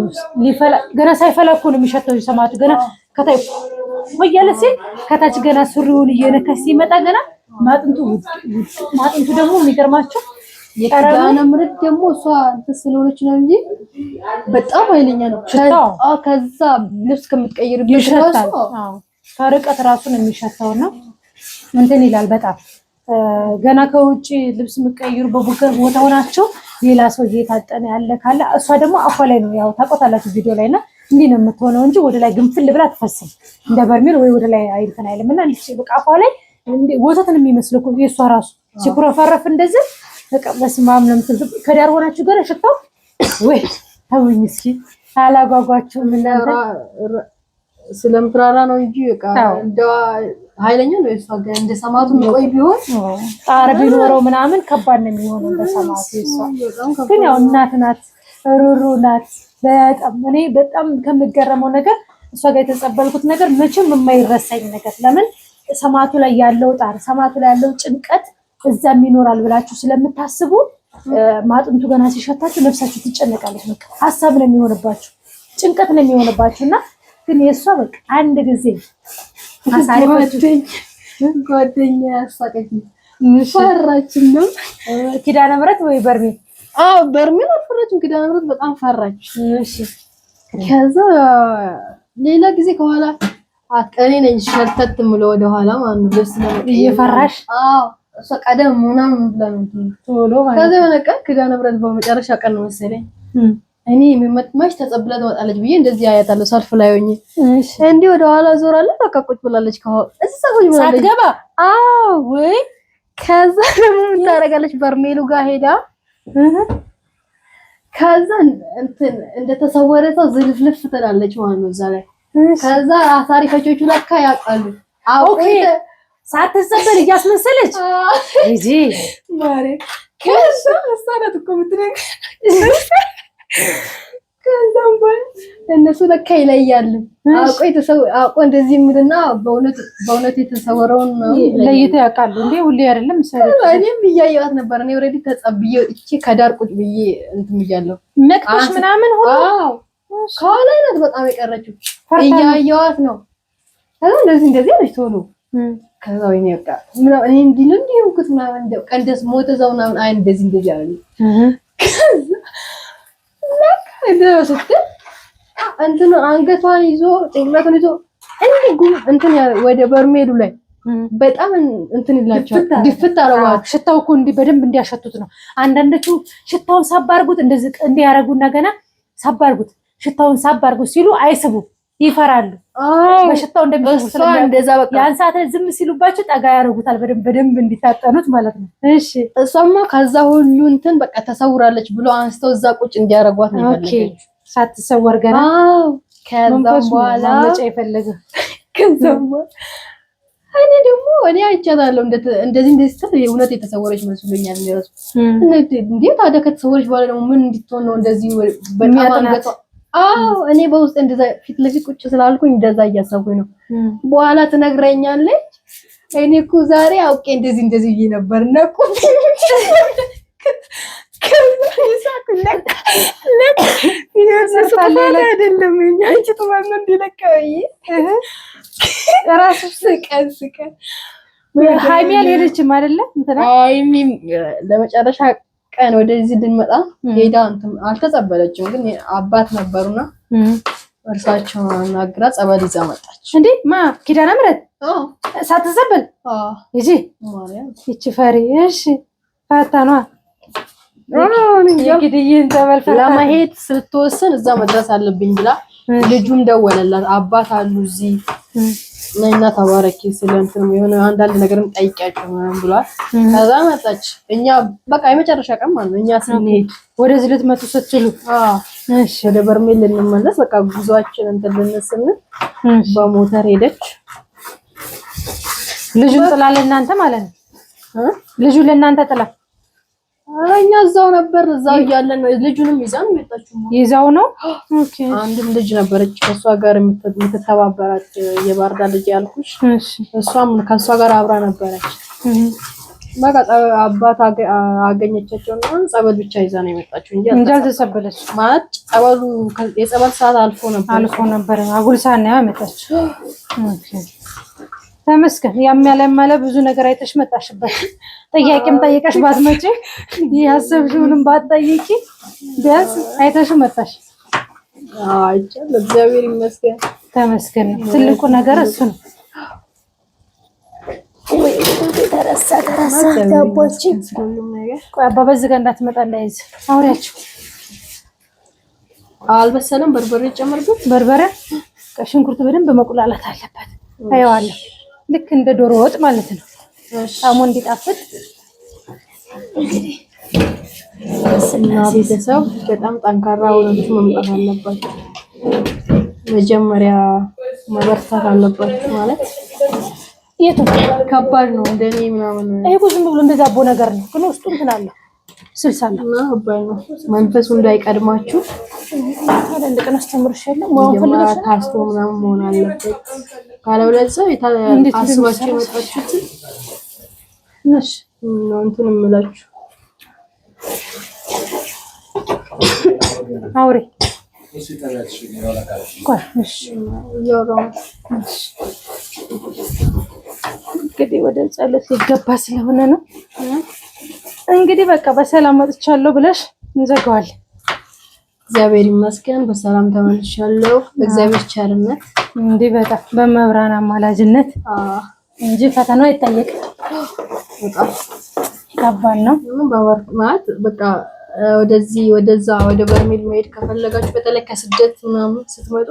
ሊፈላ ገና ሳይፈላ እኮ ነው የሚሸተው። የሰማዕቱ ገና ከታይ ወያለ ሲል ከታች ገና ሱሪውን እየነከስ ሲመጣ ገና ማጥንቱ ደግሞ የሚገርማቸው የኪዳነ ምሕረት ደግሞ እሷ እንትን ስለሆነች ነው እንጂ በጣም ኃይለኛ ነው። ከዛ ልብስ ከምትቀይርበት ይሸታል። ከርቀት ራሱን የሚሸተው ነው እንትን ይላል በጣም ገና ከውጪ ልብስ የምትቀይሩ ቦታ ሆናችሁ ሌላ ሰው እየታጠነ ያለ ካለ እሷ ደግሞ አፏ ላይ ነው ያው ታቆታላችሁ ቪዲዮ ላይና እንዲህ ነው የምትሆነው እንጂ ወደ ላይ ግንፍል ብላ አትፈስም እንደ በርሜል ወይ ወደ ላይ አይልከን አይልምና እንዴ በቃ አፏ ላይ ወተትን የሚመስለው የእሷ ራሱ ሲኩረፈረፍ እንደዚህ በቃ በስማም ነው ከዳር ሆናችሁ ገና ሽታው ወይ ተውኝ እስኪ አላጓጓችሁ ምን ስለምትራራ ነው እንጂ በቃ እንደ ኃይለኛ ነው። እሷ ጋር እንደ ሰማዕቱ ቆይ ቢሆን ጣር ቢኖረው ምናምን ከባድ ነው የሚሆነው በሰማዕቱ። እሷ ግን ያው እናት ናት፣ ሩሩ ናት። በጣም ከሚገረመው ነገር እሷ ጋር የተጸበልኩት ነገር መቼም የማይረሳኝ ነገር ለምን ሰማዕቱ ላይ ያለው ጣር ሰማዕቱ ላይ ያለው ጭንቀት እዛም ይኖራል ብላችሁ ስለምታስቡ ማጥንቱ ገና ሲሸታችሁ ነፍሳችሁ ትጨነቃለች። በቃ ሐሳብ ነው የሚሆንባችሁ፣ ጭንቀት ነው የሚሆንባችሁና ግን የሷ በቃ አንድ ጊዜ ጓደኛ ያሳቀኝ ፈራችን ነው። ኪዳነ ምሕረት ወይ በርሜል? በርሜል አልፈራችም። ኪዳነ ምሕረት በጣም ፈራች። እሺ ከዛ ሌላ ጊዜ ከኋላ እኔ ነኝ ሸርተት የምለው ወደ ኋላ ማለት ነው። ደስ ነው እየፈራሽ እሷ ቀደም ምናምን ብላ ነው ቶሎ ማለት ከዛ የሆነ ቀን ኪዳነ ምሕረት በመጨረሻ ቀን ነው መሰለኝ እኔ የምመጥማሽ ተጸብላ ትወጣለች ብዬ እንደዚህ አያታለሁ። ሰልፍ ላይ ሆኜ እንዴ ወደ ኋላ ዞራለሁ። በቃ ቁጭ ብላለች። እዛ ቁጭ ብላለች ሳትገባ ወይ ከዛ ደግሞ ምን ታደርጋለች? በርሜሉ ጋር ሄዳ ከዛ እንትን እንደተሰወረ ሰው ዝልፍልፍ ትላለች ማለት ነው እዛ ላይ። ከዛ አሳሪ ፈቾቹ ለካ ያውቃሉ። ኦኬ ሳትሰበል እያስመሰለች እጂ ማሬ ከዛ አሳራት እኮ ምትነኝ ከዛም በኋላ እነሱ ለካ ይለያሉ። አውቆ እንደዚህ ምድና በእውነት የተሰወረውን ነው ለይተው ያውቃሉ እንዴ? ሁሌ አይደለም ሰሩ እኔም እያየኋት ነበር። እኔ ኦሬዲ ተጸብዬ እቺ ከዳር ቁጭ ብዬ እንትን ብያለሁ። ነቅቶሽ ምናምን ሆኖ ከኋላ ናት በጣም የቀረችው እያየኋት ነው። ከዛ እንደዚህ አለች ቶሎ ከዛ ወይኔ በቃ እኔ እንዲህ ነው እንዲህ ሆንኩት ምናምን እንደው ቀንደስ ሞተ ዘው ምናምን አይ እንደዚህ አለኝ። ስትል እንትን አንገቷን ይዞ ጭንቅላቱን ይዞ እንትን ወደ በርሜሉ ላይ በጣም እንትን ይላቸዋል። ድፍት አረዋት። ሽታው እኮ እንዲህ በደንብ እንዲያሸቱት ነው። አንዳንዶቹ ሽታውን ሳብ አድርጉት እንደዚህ እንዲያረጉና ገና ሳብ አድርጉት ሽታውን ሳብ አድርጉት ሲሉ አይስቡ ይፈራሉ። በሽታው እንደሚፈስል እንደዛ በቃ ያን ሰዓት ዝም ሲሉባቸው ጠጋ ያረጉታል በደንብ እንዲታጠኑት ማለት ነው። እሺ እሷማ ከዛ ሁሉ እንትን በቃ ተሰውራለች ብሎ አንስተው እዛ ቁጭ እንዲያረጓት ነው የፈለገች። ሳትሰወር ገና ከዛም በኋላ ማለጫ የፈለገ ከዛም እኔ ደግሞ እኔ አይቻታለሁ እንደዚህ ስትል እውነት የተሰወረች መስሎኛል። እንዴት ታዲያ ከተሰወረች በኋላ ደግሞ ምን እንድትሆን ነው እንደዚህ በጣም አንገቷ እኔ በውስጥ እንደዛ ፊት ለፊት ቁጭ ስላልኩኝ እንደዛ እያሰብኩኝ ነው። በኋላ ትነግረኛለች። እኔ እኮ ዛሬ አውቄ እንደዚህ ይይ ነበር ነቁ አይደለም አንቺ ተማን እንዲለቀይ ራሱ ስቀን ሃይሚ አልሄደችም አይደለ? እንትና ሃይሚ ለመጨረሻ ቀን ወደዚህ እንድንመጣ ሄዳ እንትን አልተጸበለችም፣ ግን አባት ነበሩና እርሳቸውን አናግራ ጸበል ይዛ መጣች። እንዴ ማ ኪዳነ ምሕረት ሳትጸበል እጂ ማርያም እቺ ፈሪ እሺ ፈታኗ የግድይን ጸበል ለማሄድ ስትወስን እዛ መድረስ አለብኝ ብላ ልጁም ደወለላት። አባት አሉ እዚህ እና ተባረኪ ስለንተም የሆነ አንዳንድ ነገርም ጠይቂያቸው ምናምን ብሏል። ከዛ መጣች። እኛ በቃ የመጨረሻ ቀን ማለት ነው እኛ ስንሄድ ወደዚህ ልትመጡ ስትሉ እሺ ወደ በርሜል ልንመለስ በቃ ጉዟችን እንትን ልንስን በሞተር ሄደች። ልጁን ጥላ ለእናንተ ማለት ነው። ልጁ ለእናንተ ጥላ እኛ እዛው ነበር። እዛው እያለን ልጁንም ይዛን መጣችሁ። ይዛው ነው። ኦኬ አንድም ልጅ ነበረች ከሷ ጋር የምትተባበራት የባርዳ ልጅ ያልኩሽ። እሺ እሷም ከሷ ጋር አብራ ነበረች። በቃ አባት አገኘቻቸውና ጸበል ብቻ ይዛ ነው የመጣችው እንጂ እንዳልተሰበለች ማለት ጸበሉ የጸበል ሰዓት አልፎ ነበር። አጉል ሰዓት ነው ያመጣችው። ኦኬ ተመስገን። ያም ያለ ብዙ ነገር አይተሽ መጣሽበት። ጥያቄም ጠይቀሽ ባትመጪ ያሰብሽውንም ባትጠይቂ ቢያንስ አይተሽ መጣሽ። አይቻል እግዚአብሔር ይመስገን። ተመስገን። ትልቁ ነገር እሱ ነው። ወይ ተረሳ ገቦች ቆይ አባባ እዚህ ጋር እንዳትመጣ እንዳይዝ አውሪያቸው። አልበሰለም። በርበሬ ጨምርበት። በርበሬ ሽንኩርት በደንብ መቁላላት አለበት። አየዋለሁ ልክ እንደ ዶሮ ወጥ ማለት ነው። ጣሙ እንዲጣፍጥ እንግዲህ እና ቤተሰብ በጣም ጠንካራ ሆናችሁ መምጣት አለባችሁ። መጀመሪያ መበርታት አለባችሁ። ማለት የቱ ከባድ ነው እንደኔ ምናምን ይሄ ዝም ብሎ እንደዛ አቦ ነገር ነው፣ ግን ውስጡ እንትን አለ ስልሳለ እና ከባድ ነው። መንፈሱ እንዳይቀድማችሁ አንድ ቀን አስተምርሻለሁ። መጀመሪያ ታስቶ ምናምን መሆን አለበት። ካለበለዚያ አስባችሁ የመጣችሁት ነሽ ነው እንትን እምላችሁ አውሪ ቆይ እሺ ያው እንግዲህ ወደ ጸሎት ይገባ ስለሆነ ነው። እንግዲህ በቃ በሰላም ወጥቻለሁ ብለሽ እንዘጋዋለን። እግዚአብሔር ይመስገን በሰላም ተመልሻለሁ። እግዚአብሔር ቸርነት እንዲህ በጣም በመብራን አማላጅነት እንጂ ፈተናው አይጠየቅም። በጣም ከባድ ነው። ማለት በቃ ወደዚህ ወደዛ ወደ በርሜል መሄድ ከፈለጋችሁ በተለይ ከስደት ምናምን ስትመጡ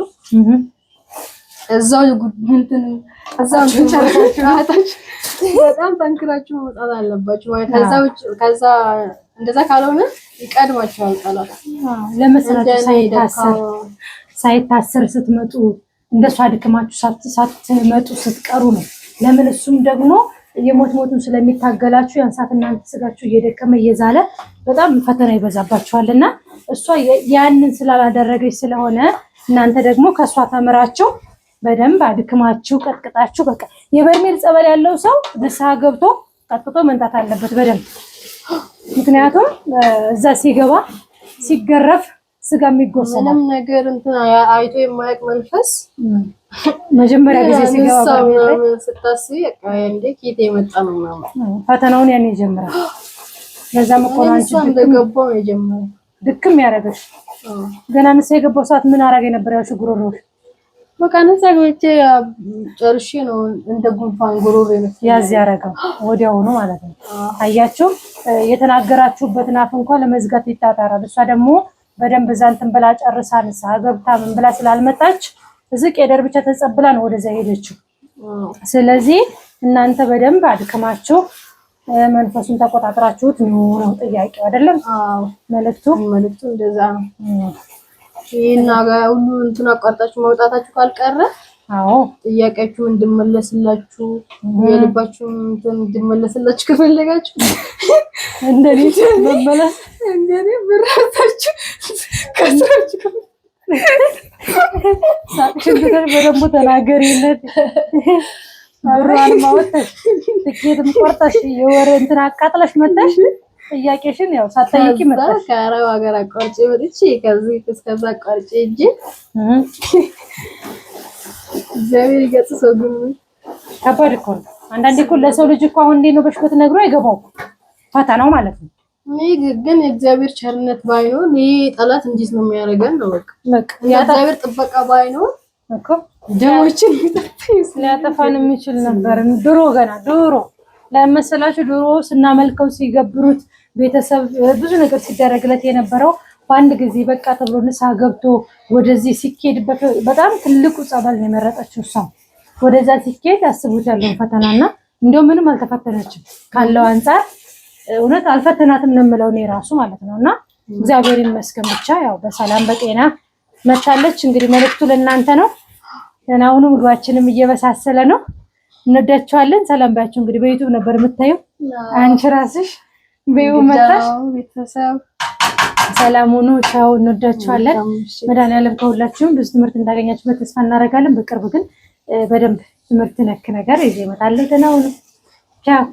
እዛው እንትን በጣም ጠንክራችሁ መውጣት አለባችሁ። ማለት ከዛ እንደዛ ካልሆነ ይቀድማችኋል ጠላት። ለመስራት ሳይታሰር ስትመጡ እንደሷ አድክማችሁ ሳትመጡ ስትቀሩ ነው። ለምን እሱም ደግሞ የሞቱን ስለሚታገላችሁ ያንሳት እናንተ ስጋችሁ እየደከመ እየዛለ በጣም ፈተና ይበዛባችኋልና እሷ ያንን ስላላደረገች ስለሆነ እናንተ ደግሞ ከሷ ተምራችሁ በደንብ አድክማችሁ ቀጥቅጣችሁ በቃ የበርሜል ጸበል ያለው ሰው ንስሐ ገብቶ ቀጥቅጦ መንጣት አለበት በደንብ። ምክንያቱም እዛ ሲገባ ሲገረፍ ስጋ የሚጎሰም ምንም ነገር እንትን አይቶ የማያውቅ መንፈስ መጀመሪያ ጊዜ ሲገባ ስታስቢ በቃ እንዴ ኬት የመጣ ነው ማለት ፈተናውን ያን ይጀምራል። ለዛ መቆናንጭ እንደገባው ነው የጀመረው ድክም ያደረገሽ። ገና ንስሐ የገባው ሰዓት ምን አረገ ነበር? ያው ሽጉሮሮሽ በቃ ንስሐ ገብቼ ጨርሼ ነው እንደ ጉንፋን ጉሮሮ ያዝ ያረገው ወዲያውኑ ማለት ነው። አያችሁ የተናገራችሁበትን አፍ እንኳን ለመዝጋት ይጣጣራል። እሷ ደግሞ በደንብ ዛንተን ብላ ጨርሳ ንስሐ ገብታ ምን ብላ ስላልመጣች እዚህ ቄደር ብቻ ተጸብላ ነው ወደዛ ሄደችው። ስለዚህ እናንተ በደንብ አድክማችሁ መንፈሱን ተቆጣጥራችሁት ነው ጥያቄው አይደለም? አዎ መልእክቱ እንደዛ ነው። ይሄና ሁሉ እንትን አቋርጣችሁ መውጣታችሁ ካልቀረ አዎ ጥያቄያችሁ እንድመለስላችሁ የልባችሁ እንትን እንድመለስላችሁ ከፈለጋችሁ እንደኔ መመለስ እንደኔ ብራታችሁ ከስራችሁ ሳቅሽን በደንብ ተናገሪለት። አብራን ማወጣሽ ትኬትም ቆርጠሽ የወረ እንትን አቃጥለሽ መጣሽ። ጥያቄሽን ያው ሳትጠይቂ መጣሽ። ከአረብ ሀገር አቋርጬ መጥቼ ከዚህ እስከዛ አቋርጬ እንጂ እግዚአብሔር ይገጽሰው። ግን ከባድ እኮ ነው። አንዳንዴ እኮ ለሰው ልጅ እኮ አሁን እንዴት ነው በሽኮት ነግሮ አይገባው ፈተናው ማለት ነው። ግን የእግዚአብሔር ቸርነት ባይኖር ይሄ ጠላት እንዴት ነው የሚያደርገን ነው። በቃ የእግዚአብሔር ጥበቃ ባይኖር እኮ ደሞችን ሊያጠፋን የሚችል ነበር። ድሮ ገና ድሮ ለመሰላችሁ ድሮ ስናመልከው ሲገብሩት ቤተሰብ ብዙ ነገር ሲደረግለት የነበረው በአንድ ጊዜ በቃ ተብሎ ንስሐ ገብቶ ወደዚህ ሲኬድበት በጣም ትልቁ ጸበል ነው የመረጠችው እሷ። ወደዛ ሲኬድ አስቡት ያለውን ፈተናና እንደው ምንም አልተፈተነችም ካለው አንፃር እውነት አልፈተናትም ነው የምለው እኔ ራሱ ማለት ነውና እግዚአብሔር ይመስገን ብቻ ያው በሰላም በጤና መታለች። እንግዲህ መልእክቱ ለእናንተ ነው። ደህናውኑ ምግባችንም እየበሳሰለ ነው። እንወዳችኋለን። ሰላም ባያችሁ። እንግዲህ በዩቲዩብ ነበር የምታየው አንቺ ራስሽ በዩቲዩብ መጣሽ። ቤተሰብ ሰላም ሁኑ። ቻው። እንወዳችኋለን። መድኃኒዓለም ከሁላችሁም ብዙ ትምህርት እንዳገኛችሁበት ተስፋ እናደርጋለን። በቅርብ ግን በደንብ ትምህርት ነክ ነገር ይዤ እመጣለሁ። ደህና ሁኑ። ቻው